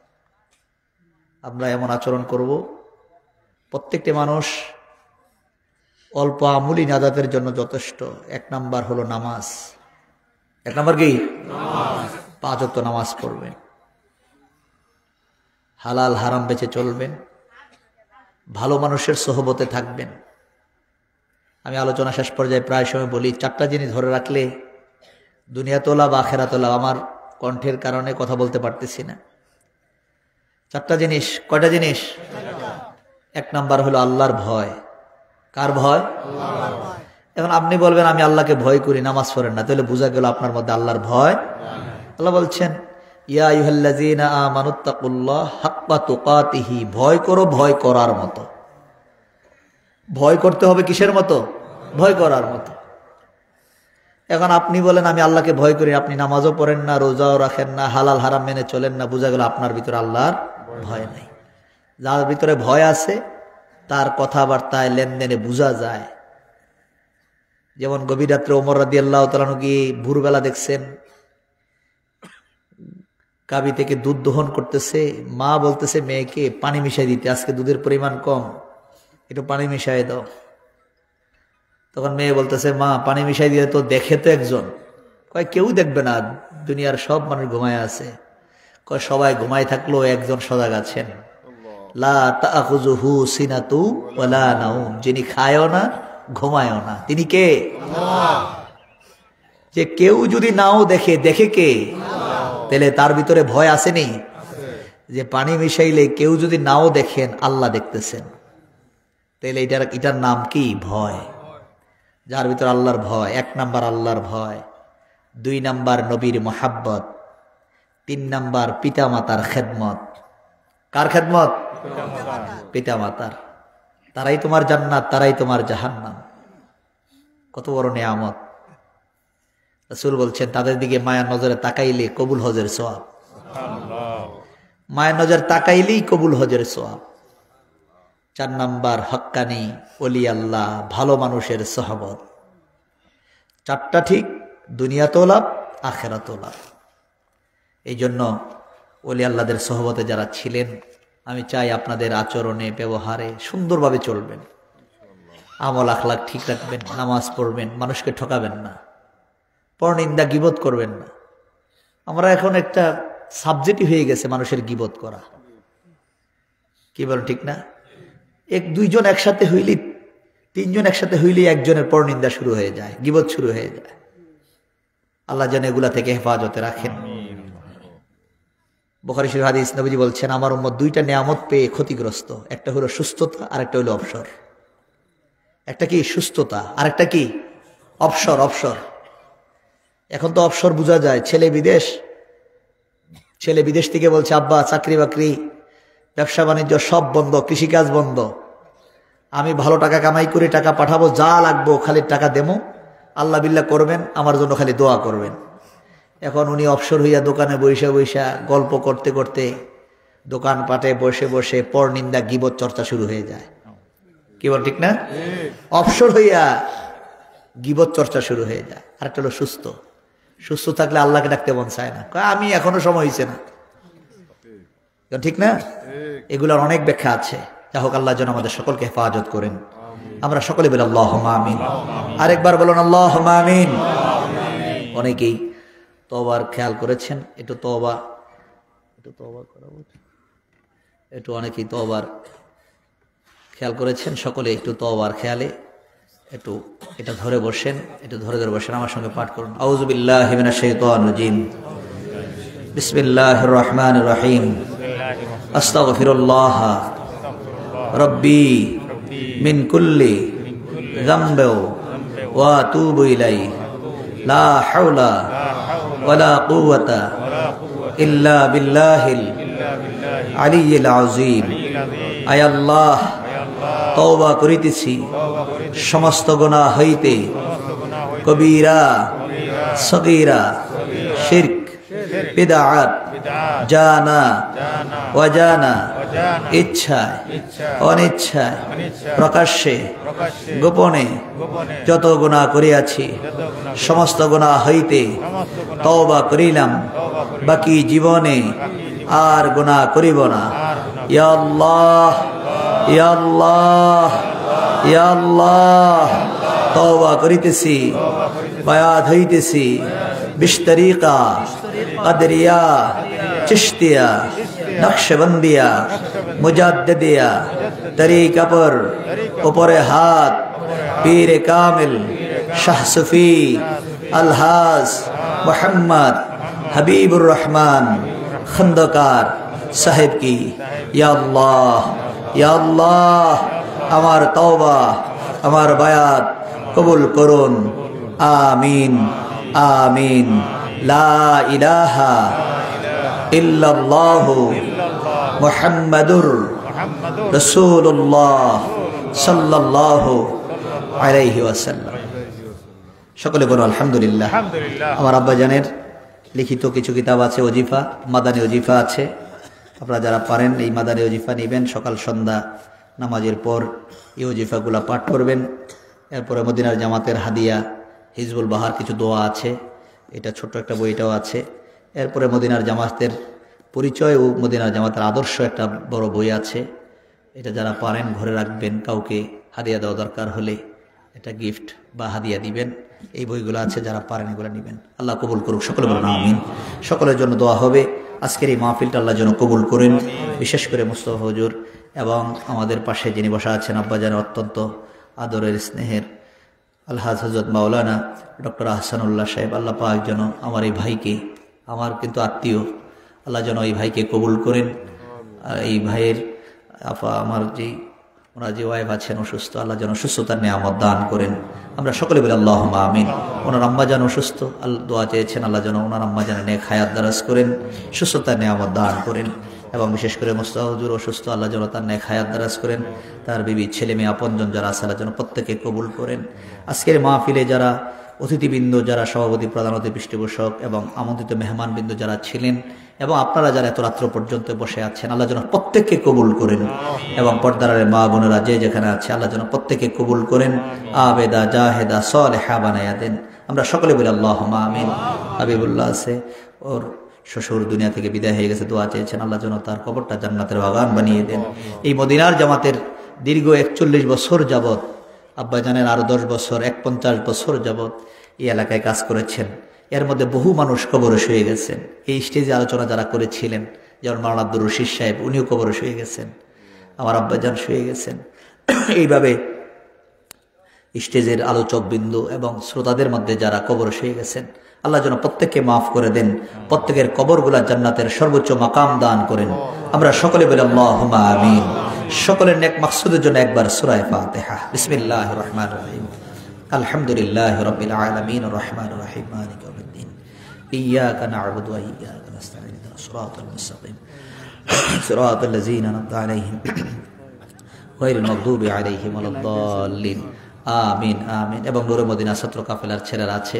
আমরা এমন আচরণ করব, প্রত্যেকটি মানুষ অল্প আমুলি নাজাতের জন্য যথেষ্ট। 1 নাম্বার হলো নামাজ। 1 নাম্বার কি? নামাজ। 5 ওয়াক্ত নামাজ পড়বেন, হালাল হারাম বেঁচে চলবেন, ভালো মানুষের সোহবতে থাকবেন। আমি আলোচনা শেষ পর্যায়ে প্রায় সময় বলি, 4টা জিনিস ধরে রাখলে দুনিয়াতেও লাভ, আখেরাতেও লাভ। আমার কণ্ঠের কারণে কথা বলতে পারতেছি না। 4টা জিনিস। কয়টা জিনিস? 1 নাম্বার হলো আল্লাহর ভয়। কার ভয়? আল্লাহর ভয়। এখন আপনি বলবেন আমি আল্লাহকে ভয় করি, নামাজ পড়েন না, তাহলে বোঝা গেল আপনার মধ্যে আল্লাহর ভয়। আল্লাহ বলছেন ইয়া আইয়ুহাল্লাযীনা আমানুত্তাকুল্লাহ হাক্কা তুকাতিহি, ভয় করো ভয় করার মতো। ভয় করতে হবে কিসের মতো? ভয় করার মতো। এখন আপনি বলেন আমি আল্লাহকে ভয় করি, আপনি নামাজও পড়েন না, রোজাও রাখেন না, হালাল হারাম মেনে চলেন না, বোঝা গেল আপনার ভিতরে আল্লাহর ভয় নাই। যার ভিতরে ভয় আছে তার কথাবার্তায়, লেনদেনে বোঝা যায়। যেমন গভীর রাত্রে ওমর রাদিয়াল্লাহু তাআলা গিয়ে ভোরবেলা দেখছেন গাভী থেকে দুধ দহন করতেছে, মা বলতেছে মেয়েকে পানি মিশাই দিতে, আজকে দুধের পরিমাণ কম, একটু পানি মিশাই দাও। তখন মেয়ে বলতেছে মা পানি মিশাই দিয়ে তো দেখে তো একজন। কয় কেউ দেখবে না, দুনিয়ার সব মানুষ ঘুমায় আছে। কয় সবাই ঘুমায় থাকলেও একজন সজাগ আছেন, লা তাখুযুহু সিনাতু ওয়ালা নাউম, যিনি খায়ও না ঘুমায়ও না, তিনি কে? আল্লাহ। যে কেউ যদি নাও দেখে, দেখে কে? তাহলে তার ভিতরে ভয় আসেনি? যে পানি মিশাইলে কেউ যদি নাও দেখেন, আল্লাহ দেখতেছেন, তাহলে এটার নাম কি? ভয়। যার ভিতরে আল্লাহর ভয়। 1 নাম্বার আল্লাহর ভয়, 2 নাম্বার নবীর মুহাব্বত, 3 নাম্বার পিতা মাতার খেদমত। কার খেদমত? পিতা মাতার। তারাই তোমার জান্নাত, তারাই তোমার জাহান্নাম। কত বড় নিয়ামত। রাসূল বলছেন তাদের দিকে মায়ার নজরে তাকাইলে কবুল হজের সওয়াব। মায়ের নজর তাকাইলেই কবুল হজের সওয়াব। 4 নাম্বার হক্কানি ওলি আল্লাহ, ভালো মানুষের সোহবত। 4টা ঠিক, দুনিয়াতেও লাভ, আখেরাতেও লাভ। এই জন্য ওলি আল্লাহদের সোহবতে যারা ছিলেন, আমি চাই আপনাদের আচরণে, ব্যবহারে সুন্দরভাবে চলবেন, আমল আখলাক ঠিক রাখবেন, নামাজ পড়বেন, মানুষকে ঠকাবেন না, পরনিন্দা গীবত করবেন না। আমরা এখন একটা সাবজেক্টই হয়ে গেছে মানুষের গীবত করা। কি বলেন ঠিক না? 1-2 জন একসাথে হইলি, 3 জন একসাথে হইলি একজনের পরনিন্দা শুরু হয়ে যায়, গীবত শুরু হয়ে যায়। আল্লাহ যেন এগুলা থেকে হেফাজতে রাখেন। বুখারী শরীফ হাদিস, নবীজি বলছেন আমার উম্মত 2টা নিয়ামত পেয়ে ক্ষতিগ্রস্ত। একটা হলো সুস্থতা, আর একটা হলো অবসর। একটা কি? সুস্থতা, আর একটা কি? অবসর। অবসর এখন তো অবসর বোঝা যায়। ছেলে বিদেশ থেকে বলছে আব্বা চাকরি বাকরি, ব্যবসা বাণিজ্য সব বন্ধ, কৃষিকাজ বন্ধ, আমি ভালো টাকা কামাই করে টাকা পাঠাবো, যা লাগবো খালি টাকা দেবো, আল্লাহ বিল্লাহ করবেন, আমার জন্য খালি দোয়া করবেন। এখন উনি অবসর হইয়া দোকানে বৈশা গল্প করতে করতে, দোকান পাটে বসে বসে পরনিন্দা গীবত চর্চা শুরু হয়ে যায়। কি বল ঠিক না? অবসর হইয়া গীবত চর্চা শুরু হয়ে যায়। আর একটা হলো সুস্থ থাকলে আল্লাহকে ডাকতে মন চায় না, আমি এখনো সময় হয়েছে না, ঠিক না? এগুলোর অনেক ব্যাখ্যা আছে। যা হোক, আল্লাহ যেন আমাদের সকলকে হেফাজত করেন। আমরা সকলে বলি আল্লাহুম্মা আমিন। আরেকবার বলুন আল্লাহুম্মা আমিন। অনেকেই তওবার খেয়াল করেছেন, একটু তওবা করা উচিত। একটু অনেকেই তওবার খেয়াল করেছেন সকলে একটু তওবার খেয়ালে একটু এটা ধরে বসেন, একটু ধরে ধরে বসেন, আমার সঙ্গে পাঠ করুন। আউযু বিল্লাহি মিনাশ শাইতানির রাজিম, বিসমিল্লাহির রহমানির রহিম, আস্তাগফিরুল্লাহ রব্বি মিন কুল্লি যামবিন ওয়া আতুবু ইলাইহি লা হাওলা ওয়ালা কুওয়াতা ইল্লা বিল্লাহিল আলিয়্যিল আযীম। আয় আল্লাহ, তওবা করিতেছি সমস্ত গুনাহ হইতে, কবিরা সগীরা, শিরক, বিদআত, জানা অজানা, ইচ্ছায় অনিচ্ছায়, প্রকাশ্যে গোপনে যত গুনাহ করিয়াছি সমস্ত গুনাহ হইতে তওবা করিলাম, বাকি জীবনে আর গুনাহ করিব না। ইয়া আল্লাহ, ইয়া আল্লাহ, ইয়া আল্লাহ, তওবা করিতেছি, বায়াত হইতেছি বিশতরিকা, কাদরিয়া, চিশতিয়া, নকশবন্দিয়া, মুজাদ্দিদিয়া তরিকা पर উপরে হাত, পীর কামিল শাহ সুফি আলহাজ মোহাম্মদ হাবিবুর রহমান খন্দকার সাহেব কি। ইয়া আল্লাহ, ইয়া আল্লাহ, আমার তওবা, আমার বায়াত কবুল করুন। আমিন, আমিন। লা ইলাহা ইল্লাল্লাহু মুহাম্মাদুর রাসূলুল্লাহ সাল্লাল্লাহু আলাইহি ওয়াসাল্লাম। সকলে বলুন আলহামদুলিল্লাহ। আমার আব্বাজানের লিখিত কিছু কিতাব আছে, ওজিফা, মাদানী ওজিফা আছে। আপনারা যারা পারেন এই মাদানী ওজিফা নেবেন, সকাল সন্ধ্যা নামাজের পর এই ওজিফাগুলা পাঠ করবেন। এরপরে মদিনার জামাতের হাদিয়া হিজবুল বাহার কিছু দোয়া আছে, এটা ছোট্ট একটা বইটাও আছে। এরপরে মদিনার জামাতের পরিচয় ও মদিনার জামাতের আদর্শ একটা বড় বই আছে, এটা যারা পারেন ঘরে রাখবেন, কাউকে হাদিয়া দেওয়া দরকার হলে এটা গিফট বা হাদিয়া দিবেন। এই বইগুলো আছে, যারা পারেন এগুলো নেবেন। আল্লাহ কবুল করুক, সকলে বলুন আমিন। সকলের জন্য দোয়া হবে। আজকের এই মাহফিলটা আল্লাহ যেন কবুল করেন, বিশেষ করে মুস্তাফা হুজুর এবং আমাদের পাশে যিনি বসা আছেন আব্বাজানের অত্যন্ত আদরের স্নেহের আলহাজ হযরত মাওলানা ডক্টর আহসানুল্লাহ সাহেব, আল্লাহ পাক যেন আমার এই ভাইকে, আমার কিন্তু আত্মীয়, আল্লাহ যেন এই ভাইকে কবুল করেন। আর এই ভাইয়ের আমার ওনার যে ওয়াইফ আছেন অসুস্থ, আল্লাহ যেন সুস্থতার নিয়ামত দান করেন। আমরা সকলে বলি আল্লাহুম্মা আমিন। ওনার আম্মা যেন অসুস্থ, দোয়া চেয়েছেন, আল্লাহ যেন ওনার আম্মা যেন নেক হায়াত দারাজ করেন, সুস্থতার নিয়ামত দান করেন। এবং বিশেষ করে মুস্তাফা হুজুর অসুস্থ, আল্লাহ যেন তার নেক হায়াত দারাজ করেন। তার বিবি, ছেলে মেয়ে, আপনজন যারা আছে আল্লাহ যেন প্রত্যেকে কবুল করেন। আজকের মাহফিলে যারা অতিথিবৃন্দ, যারা সভাপতি, প্রধান অতিথি, পৃষ্ঠপোষক এবং আমন্ত্রিত মেহমানবৃন্দ যারা ছিলেন এবং আপনারা যারা এত রাত্র পর্যন্ত বসে আছেন, আল্লাহ যেন প্রত্যেককে কবুল করেন। এবং পর্দার মা বোনেরা যে যেখানে আছে আল্লাহ যেন প্রত্যেককে কবুল করেন, আবেদা জাহেদা সালেহা বানায়া দেন। আমরা সকলে বলি আল্লাহুম্মা আমিন। হাবিবুল্লাহ আছে, ওর শ্বশুর দুনিয়া থেকে বিদায় হয়ে গেছে, দোয়া চেয়েছেন, আল্লাহ যেন তার কবরটা জান্নাতের বাগান বানিয়ে দেন। এই মদিনার জামাতের দীর্ঘ 41 বছর যাবৎ, আব্বাজানের আরো 10 বছর, 51 বছর যাবৎ এই এলাকায় কাজ করেছেন। এর মধ্যে বহু মানুষ কবরে শুয়ে গেছেন। এই স্টেজে আলোচনা যারা করেছিলেন, যেমন মাওলানা আব্দুর রশিদ সাহেব, উনিও কবরে শুয়ে গেছেন, আমার আব্বাজান শুয়ে গেছেন। এইভাবে স্টেজের আলোচক বিন্দু এবং শ্রোতাদের মধ্যে যারা কবরে শুয়ে গেছেন, আল্লাহ যেন প্রত্যেককে মাফ করে দেন, প্রত্যেকের কবরগুলা জান্নাতের সর্বোচ্চ মাকাম দান করেন। আমরা সকলে বলি আল্লাহুম্মা আমিন। সকলের নেক মাকসুদের জন্য একবার সূরা ফাতিহা। বিসমিল্লাহির রহমানির রহিম। আলহামদুলিল্লাহি রাব্বিল আলামিন আর রহমানির রহিম মালিকি ইয়াউমিদ্দিন ইয়্যাকা না'বুদু ওয়া ইয়্যাকা নাস্তাঈন ইহদিনাস সিরাতাল মুস্তাকিম সিরাতাল লাযীনা আন'আমতা আলাইহিম গায়রিল মাগদুবি আলাইহিম ওয়ালাদ-দাল্লিন। আমিন, আমিন। এবং নূরে মদিনা ছাত্র কাফেলার ছেলেরা আছে,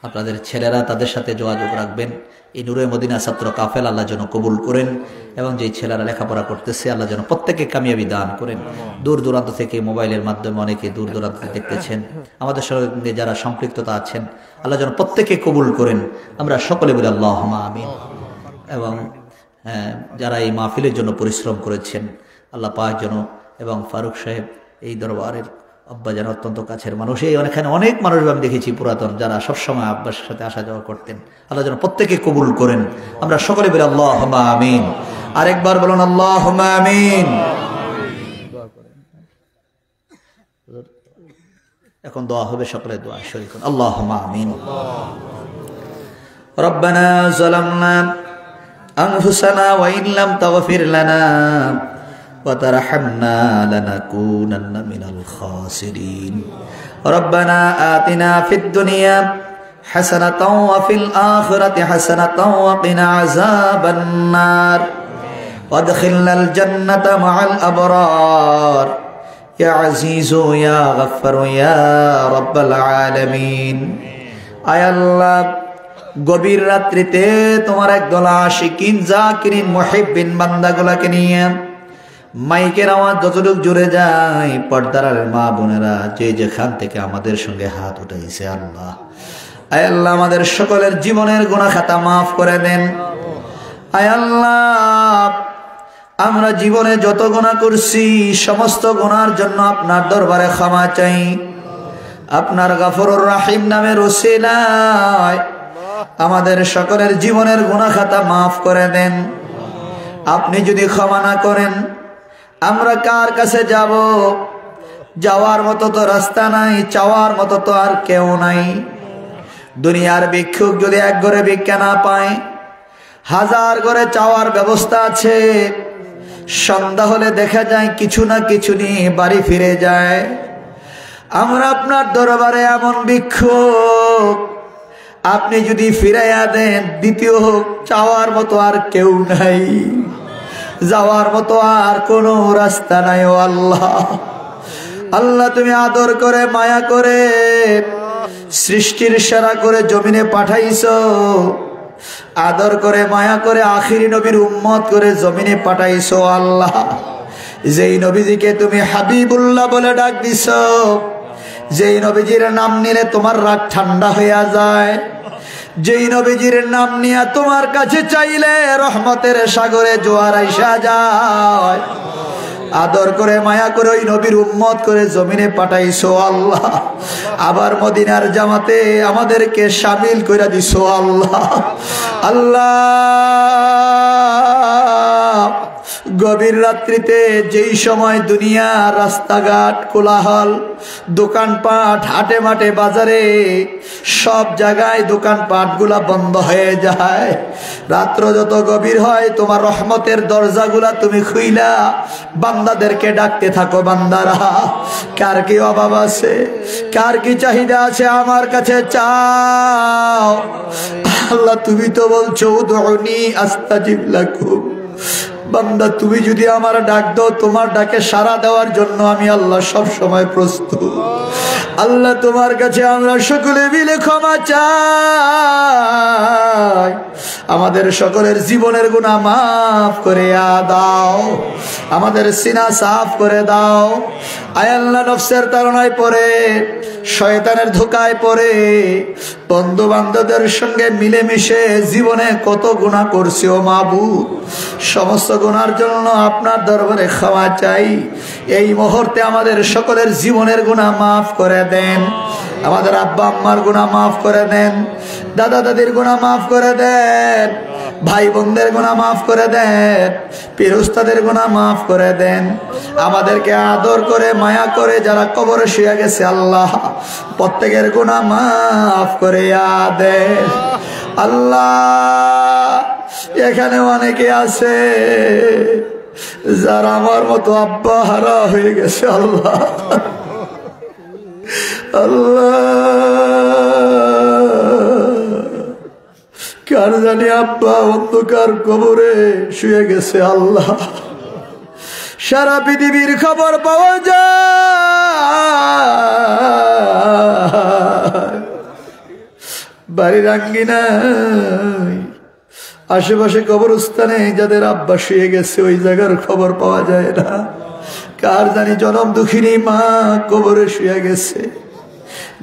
আপনাদের ছেলেরা তাদের সাথে যোগাযোগ রাখবেন। এই নূরে মদিনা ছাত্র কাফেলা আল্লাহ যেন কবুল করেন এবং যেই ছেলেরা লেখাপড়া করতেছে আল্লাহ যেন প্রত্যেককে কামিয়াবি দান করেন। দূর দূরান্ত থেকে মোবাইলের মাধ্যমে অনেকে দূর দূরান্ত দেখতেছেন, আমাদের সঙ্গে যারা সম্পৃক্ততা আছেন আল্লাহ যেন প্রত্যেককে কবুল করেন। আমরা সকলে বলি আল্লাহুম্মা আমিন। এবং যারা এই মাহফিলের জন্য পরিশ্রম করেছেন আল্লাহ পাক যেন, এবং ফারুক সাহেব এই দরবারের আব্বাজান অত্যন্ত কাছের মানুষ, এই এখানে অনেক মানুষ আমি দেখেছি পুরাতন, যারা সবসময় আব্বার সাথে আসা যাওয়া করতেন, আল্লাহ যেন প্রত্যেকে কবুল করেন। আমরা সকলে বলি আল্লাহুম্মা আমিন। আরেকবার বলুন আল্লাহুম্মা আমিন। এখন দোয়া হবে, সকলে দোয়া শরীক করুন। আল্লাহুম্মা আমিন। রব্বানা যালামনা আনফুসানা ওয়া ইন লাম তাগফির লানা ওয়া তারহামনা লানাকুনান্না মিনাল খাসিরিন। রব্বানা আতিনা ফিদ দুনিয়া হাসানাতাও ওয়া ফিল আখিরাতি হাসানাতাও ওয়া কিনা আযাবান নার ওয়াদখিলনাল জান্নাতা মাআল আবরার ইয়া আজিজু ইয়া গফফারু ইয়া রাব্বাল আলামিন। আয় আল্লাহ, গভীর রাত্রিতে তোমার একদল আশিকিন জাকিরিন মুহিব্বিন বান্দাগুলোকে নিয়ে মাইকের আওয়াজ যতটুক জুড়ে যায়, পর্দার মা বোনেরা যে যেখান থেকে আমাদের সঙ্গে হাত উঠাইছে আল্লাহ, আয় আল্লাহ আমাদের সকলের জীবনের গুনাহ খাতা মাফ করে দেন। আয় আল্লাহ, আমরা জীবনে যত গুনাহ করছি সমস্ত গুনার জন্য আপনার দরবারে ক্ষমা চাই। আপনার গফুরুর রহিম নামের ওসিলায় আমাদের সকলের জীবনের গুনাহ খাতা মাফ করে দেন। আপনি যদি ক্ষমা না করেন আমরা কার কাছে যাব? যাওয়ার মতো তো রাস্তা নাই, চাওয়ার মতো তো আর কেউ নাই। দুনিয়ার ভিক্ষুক যদি এক ঘরে ভিক্ষা না পায়, 1000 ঘরে চাওয়ার ব্যবস্থা আছে। সন্ধ্যা হলে দেখা যায় কিছু না কিছু নিয়ে বাড়ি ফিরে যায়। আমরা আপনার দরবারে এমন ভিক্ষুক, আপনি যদি ফিরাইয়া দেন, দ্বিতীয় চাওয়ার মতো আর কেউ নাই, যাওয়ার মতো আর কোনো রাস্তা নাই। ও আল্লাহ, আল্লাহ তুমি আদর করে মায়া করে সৃষ্টির সেরা করে জমিনে পাঠাইছো, আদর করে মায়া করে আখিরি নবীর উম্মত করে জমিনে পাঠাইছো। আল্লাহ, যেই নবীজিকে তুমি হাবিবুল্লাহ বলে ডাক দিছো, যেই নবীজির নাম নিলে তোমার রাগ ঠান্ডা হইয়া যায়, যেই নবীজির নাম নিয়ে তোমার কাছে চাইলে রহমতের সাগরে জোয়ার আইসা যায়, আদর করে মায়া করে ওই নবীর উম্মত করে জমিনে পাঠাইছো। আল্লাহ, আবার মদিনার জামাতে আমাদেরকে শামিল করে দিছো। আল্লাহ, আল্লাহ গভীর রাত্রিতে যেই সময় দুনিয়া রাস্তাঘাট কোলাহল, দোকানপাট হাটে মাঠে বাজারে সব জায়গায় দোকানপাট গুলা বন্ধ হয়ে যায়, রাত্র যত গভীর হয় তোমার রহমতের দরজাগুলা তুমি খুইলা বান্দাদেরকে ডাকতে থাকো। বান্দারা, কার কি অভাব আছে, কার কি চাহিদা আছে আমার কাছে চাও। আল্লাহ তুমি তো বলছো উদউনি আস্তাজিব লাকুম। বান্দা তুমি যদি আমার ডাক দাও, তোমার ডাকে সাড়া দেওয়ার জন্য আমি আল্লাহ সব সময় প্রস্তুত। আল্লাহ তোমার কাছে আমরা সকলে মিলে ক্ষমা চাই, আমাদের সকলের জীবনের গুনাহ মাফ করে দাও, আমাদের সিনা সাফ করে দাও। আয় আল্লাহ, নফসের তাড়নায় পড়ে, শয়তানের ধোকায় পড়ে, বন্ধু বান্ধবদের সঙ্গে মিলেমিশে জীবনে কত গুনাহ করছি ও মাবুদ, সমস্ত গুনার জন্য আপনার দরবারে ক্ষমা চাই। এই মুহূর্তে আমাদের সকলের জীবনের গুনাহ মাফ করে দেন, আমাদের আব্বা আম্মার গুনাহ মাফ করে দেন, দাদা দাদির গুনাহ মাফ করে দেন, ভাই বোনদের গুনাহ মাফ করে দেন, পীর উস্তাদের গুনাহ মাফ করে দেন। আমাদেরকে আদর করে মায়া করে যারা কবরে শুয়ে গেছে আল্লাহ প্রত্যেকের গুনাহ মাফ করে দেন। আল্লাহ, এখানে অনেকে আছে যারা আমার মতো আব্বা হারা হয়ে গেছে। আল্লাহ, আল্লাহ কার জানি আব্বা অন্ধকার কবরে শুয়ে গেছে। আল্লাহ, সারা পৃথিবীর খবর পাওয়া যায়, বাড়ির আঙ্গিনায় আশেপাশে কবরস্থানে যাদের আব্বা শুয়ে গেছে ওই জায়গার খবর পাওয়া যায় না। কার জানি জনম দুঃখিনী মা কবরে শুয়ে গেছে,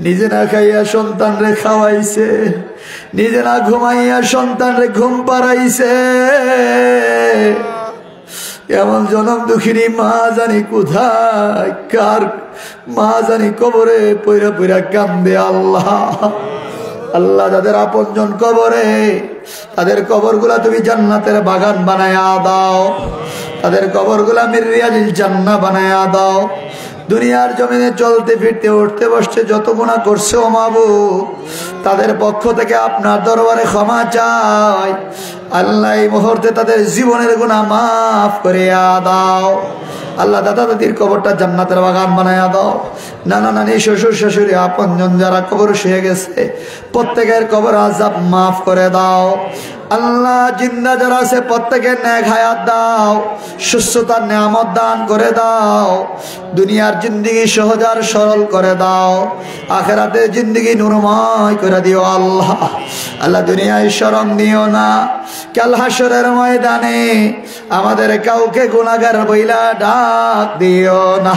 নিজে না খাইয়া সন্তান রে খাওয়াইছে, নিজে না ঘুমাইয়া সন্তান রে ঘুম পাড়াইছে। এমন জনম দুঃখিনী মা জানি কোথায়, কার মা জানি কবরে পইরা পইরা কান্দে। আল্লাহ, আল্লাহ যাদের আপনজন কবরে, তাদের কবরগুলা তুমি জান্নাতের বাগান বানায়া দাও, তাদের কবরগুলা মির রিয়াজিল জান্নাহ বানায়া দাও। দুনিয়ার জমিনে চলতে ফিরতে উঠতে বসতে যত গুনাহ করছে ও মাবুদ, তাদের পক্ষ থেকে আপনার দরবারে ক্ষমা চাই। আল্লাহ এই মুহূর্তে তাদের জীবনের গুনাহ মাফ করে দাও। আল্লাহ দাদা দাদির কবরটা জান্নাতের বাগান বানায়া দাও। নানা নানি শ্বশুর শাশুড়ি আপনজন যারা কবর শুয়ে গেছে প্রত্যেকের কবর আযাব মাফ করে দাও। আল্লাহ জিন্দা যারা আছে প্রত্যেকের নেক হায়াত দাও, সুস্থতার নিয়ামত দান করে দাও। দুনিয়ার জিন্দেগি সহজ আর সরল করে দাও, আখিরাতের জিন্দেগি নূরময় করে দিও আল্লাহ। আল্লাহ দুনিয়ায় শরম দিও না, কাল হাসরের ময়দানে আমাদের কাউকে গুনাহগার বইলা ডাক দিও না।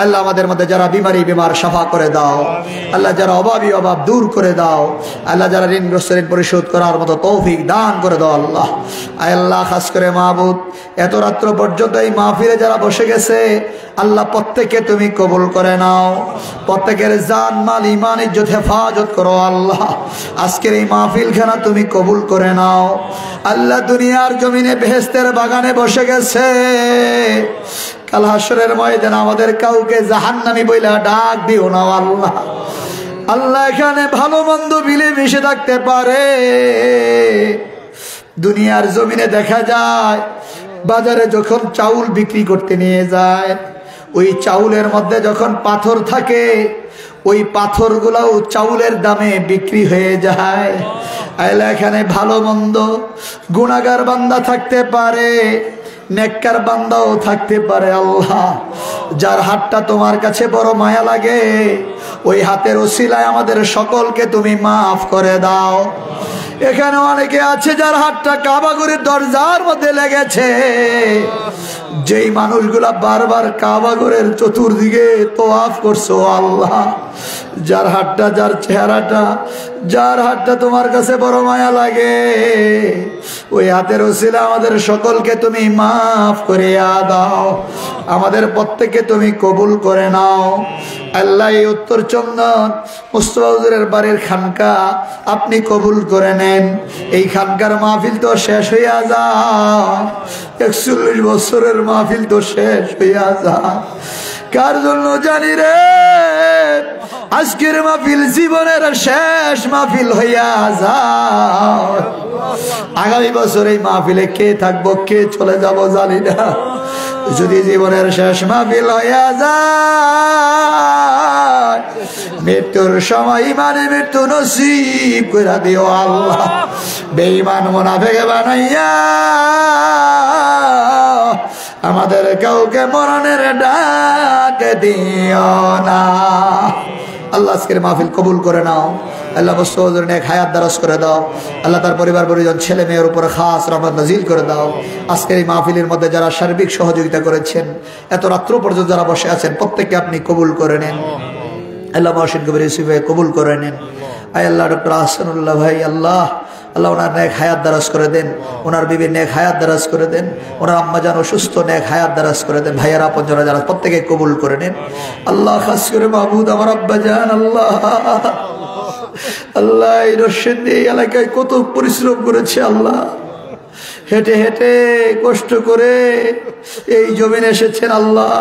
আল্লাহ আমাদের মধ্যে যারা বিমার সাফা করে দাও। আল্লাহ যারা অভাবী অভাব দূর করে দাও। আল্লাহ যারা ঋণগ্রস্ত ঋণ পরিশোধ করার মতো তৌফিক দান করে দাও আল্লাহ। আল্লাহ খাস করে মাহবুদ এত রাত্র পর্যন্ত এই মাহফিলে যারা বসে গেছে আল্লাহ প্রত্যেককে তুমি কবুল করে নাও। প্রত্যেকের জান মাল ঈমান ইজ্জত হেফাজত করো আল্লাহ। আজকের এই মাহফিলখানা তুমি কবুল করে নাও আল্লাহ। দুনিয়ার জমিনে বেহেশতের বাগানে বসে গেছে, কাল হাসরের ময়দানে আমাদের কাউকে জাহান্নামী বইলা ডাক দিও না আল্লাহ। আল্লাহ এখানে ভালো মন্দ মিলে মিশে থাকতে পারে। দুনিয়ার জমিনে দেখা যায় বাজারে যখন চাউল বিক্রি করতে নিয়ে যায়, ওই চাউলের মধ্যে যখন পাথর থাকে ওই পাথরগুলাও চাউলের দামে বিক্রি হয়ে যায়। আল্লাহ এখানে ভালো মন্দ গুনাহগার বান্দা থাকতে পারে, নেককার বান্দাও থাকতে পারে আল্লাহ। যার হাতটা তোমার কাছে বড় মায়া লাগে ওই হাতের ওসিলায় আমাদের সকলকে তুমি মাফ করে দাও। এখানে অনেকে আছে যার হাতটা কাবাঘরের দরজার মধ্যে লেগেছে, যেই মানুষগুলা বারবার কাবাঘরের চতুর্দিকে তোয়াফ করছো আল্লাহ, যার হাতটা যার চেহারাটা যার হাতটা তোমার কাছে বড় মায়া লাগে ওই হাতের ওসিলা আমাদের সকলকে তুমি মাফ করে দাও। আমাদের প্রত্যেককে তুমি কবুল করে নাও আল্লাহ। এই উত্তর চন্দন মুস্তাফা হুজুরের বাড়ির খানকা আপনি কবুল করে নেন। এই খানকার মাহফিল তো শেষ হইয়া যায়, 41 বছরের মাহফিল তো শেষ হইয়া যায়। কার জন্য জানি রে, আজকের মাহফিল জীবনের শেষ মাহফিল হইয়া যায়। আগামী বছর এই মাহফিলে কে থাকবো কে চলে যাব জানি না। যদি জীবনের শেষ মাহফিল হইয়া যায় মৃত্যুর সময় ইমানে মৃত্যু নসিব করে দিও আল্লাহ। বেঈমান মুনাফিক বানাইয়া আমাদের কাউকে মরণের ডাক দিও না আল্লাহ। আজকের মাহফিল কবুল করে নাও আল্লাহ। মুস্তাফা হুজুর নেক হায়াত দারাজ করে দাও আল্লাহ। তার পরিবার পরিজন ছেলে মেয়ের উপর খাস রহমত নাজিল করে দাও। আজকের এই মাহফিলের মধ্যে যারা সার্বিক সহযোগিতা করেছেন, এত রাত্র পর্যন্ত যারা বসে আছেন প্রত্যেককে আপনি কবুল করে নেন আল্লাহ। মহসিন কবির ইউসুফ ভাই কবুল করে নেন আয় আল্লাহ। ডক্টর আহসানুল্লাহ ভাই আল্লাহ আল্লাহ ওনার নেক হায়াত দারাজ করে দেন, ওনার বিবির নেক হায়াত দারাজ করে দেন, ওনার আম্মা যেন অসুস্থ নেক হায়াত দারাজ করে দেন। ভাইয়ারা আপন যারা প্রত্যেকে কবুল করে নেন আল্লাহ। খাস করে মাহবুদ আমার আব্বা জান আল্লাহ আল্লাহ এই রশিদ এলাকায় কত পরিশ্রম করেছে আল্লাহ, হেঁটে হেঁটে কষ্ট করে এই জমিনে এসেছেন আল্লাহ।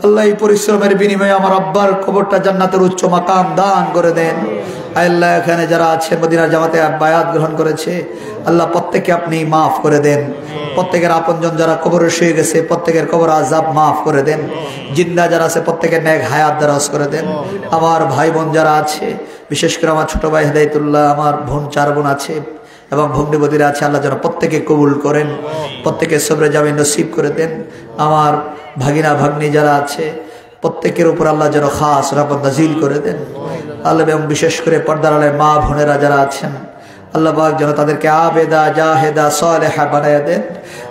আল্লাহ এই পরিশ্রমের বিনিময়ে আমার আব্বার কবরটা জান্নাতের উচ্চ মাকাম দান করে দেন আল্লাহ। এখানে যারা আছে মদিনার জামাতে বায়াত গ্রহণ করেছে আল্লাহ প্রত্যেককে আপনি মাফ করে দেন। প্রত্যেকের আপনজন যারা কবরে শুয়ে গেছে প্রত্যেকের কবর আযাব মাফ করে দেন। জিন্দা যারা আছে প্রত্যেকের নেক হায়াত দারাজ করে দেন। আমার ভাই বোন যারা আছে বিশেষ করে আমার ছোট ভাই হিদায়তুল্লাহ, আমার বোন 4 বোন আছে এবং ভগ্নিপতিরা আছে আল্লাহ যেন প্রত্যেকে কবুল করেন, প্রত্যেকে সবরে জামিন নসিব করে দেন। আমার ভাগিনা ভাগ্নি যারা আছে প্রত্যেকের উপর আল্লাহ যেন খাস রহমত নাজিল করে দেন আল্লাহ। এবং বিশেষ করে পর্দার আলের মা বোনেরা যারা আছেন আল্লাহ পাক যেন তাদেরকে আবেদা জাহেদা সালেহা বানায়া দেন,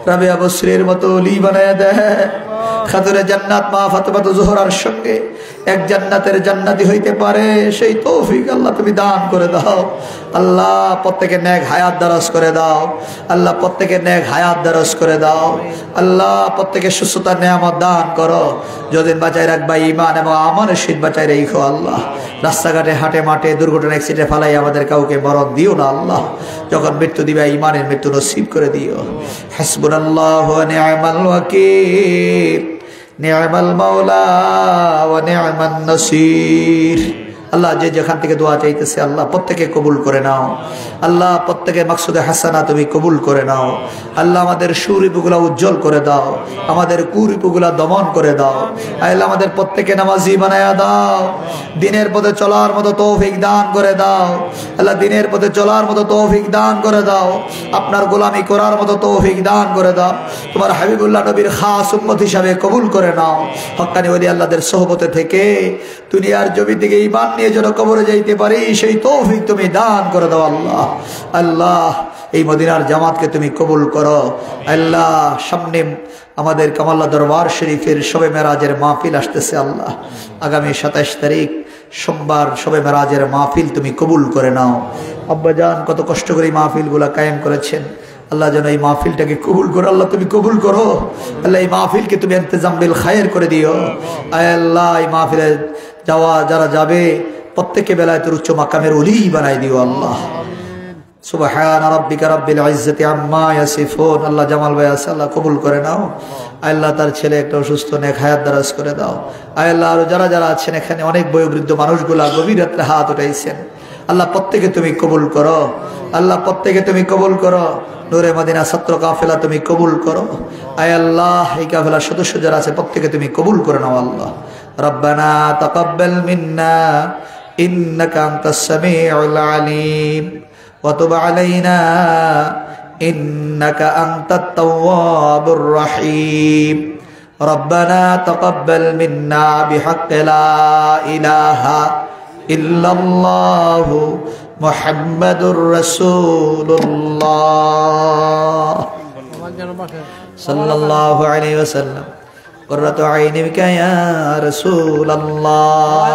রাবিয়া বসরির মতো ওলি বানায়া দেন। খাতুনে জান্নাত মা ফাতেমা জোহরার সঙ্গে এক জান্নাতের জান্নাতি হইতে পারে সেই তৌফিক আল্লাহ তুমি দান করে দাও আল্লাহ। প্রত্যেকের নেক হায়াত দারাজ করে দাও আল্লাহ, প্রত্যেকের নেক হায়াত দারাজ করে দাও আল্লাহ। প্রত্যেকের সুস্থতার নিয়ামত দান করো, যদিন বাঁচাই রাখবা ঈমান এবং আমানের শীত বাঁচাই রেখো আল্লাহ। রাস্তাঘাটে হাটে মাঠে দুর্ঘটনা অ্যাক্সিডেন্টে ফালাই আমাদের কাউকে মরণ দিও না আল্লাহ। যখন মৃত্যু দিবে ঈমানের মৃত্যু নসিব করে দিও। হাসবুনাল্লাহু ওয়া নি'মাল ওয়াকিল। নি'মাল মাওলা ওয়া নি'মান নাসির। আল্লাহ যে যেখান থেকে দোয়া চাইতেছে আল্লাহ প্রত্যেকে কবুল করে নাও। আল্লাহ প্রত্যেকে মাকসুদে হাসানা তুমি কবুল করে নাও। আল্লাহ আমাদের সুরিপুগুলা উজ্জ্বল করে দাও, আমাদের কুরিপুগুলা দমন করে দাও। আল্লাহ আমাদের প্রত্যেকে নামাজি বানায়া দাও, দিনের পথে চলার মতো তৌফিক দান করে দাও। আল্লাহ দিনের পথে চলার মতো তৌফিক দান করে দাও, আপনার গোলামি করার মতো তৌফিক দান করে দাও। তোমার হাবিবুল্লাহ নবীর খাস উম্মত হিসাবে কবুল করে নাও। হক্কানি ওলি আল্লাহদের সোহবতে থেকে দুনিয়ার জমি থেকে ঈমান নিয়ে যেন কবরে যাইতে পারি সেই তৌফিক তুমি দান করে দাও আল্লাহ। আল্লাহ এই মদিনার জামাতকে তুমি কবুল করো আল্লাহ। সামনে আমাদের কামাল্লা দরবার শরীফের শবে মেরাজের মাহফিল আসতেছে আল্লাহ। আগামী 27 তারিখ সোমবার শবে মেরাজের মাহফিল তুমি কবুল করে নাও। আব্বাজান কত কষ্ট করে মাহফিলগুলা কায়েম করেছেন আল্লাহ, যেন এই মাহফিলটাকে কবুল করো আল্লাহ, তুমি কবুল করো আল্লাহ। এই মাহফিলকে তুমি ইন্তজাম বিল খায়ের করে দিও আল্লাহ। এই মাহফিলে যাওয়া যারা যাবে প্রত্যেককে বেলায়েতের উচ্চ মাকামের ওলি বানাই দিও আল্লাহ। সুবহান রাব্বিকা রাব্বিল ইজ্জাতি আম্মা ইয়াসিফুন। আল্লাহ জামাল ভাই আছে আল্লাহ কবুল করে নাও আল্লাহ। তার ছেলে একটা অসুস্থ, নেক হায়াত দারাজ করে দাও আল্লাহ। আর যারা যারা আছেন এখানে অনেক বয়োবৃদ্ধ মানুষগুলা গভীর রাত্রে হাত উঠাইছেন আল্লাহ, প্রত্যেকে তুমি কবুল করো আল্লাহ, প্রত্যেকে তুমি কবুল করো। নূরে মদিনা ছাত্র কাফেলা তুমি কবুল করো আল্লাহ। এই কাফেলার সদস্য যারা আছে প্রত্যেকে তুমি কবুল করে নাও আল্লাহ। রব্বানা তাকাব্বাল মিন্না ইন্নাকা আনতাস সামিউল আলিম ওয়া তুব আলাইনা ইন্নাকা আনতাত তাওয়াবুর রহিম। রব্বানা তাকাব্বাল মিন্না বিহাক্কি লা ইলাহা ইল্লাল্লাহু মুহাম্মাদুর রাসূলুল্লাহ সাল্লাল্লাহু আলাইহি ওয়াসাল্লাম। কুররাতু আইনিকা ইয়া রাসূলুল্লাহ।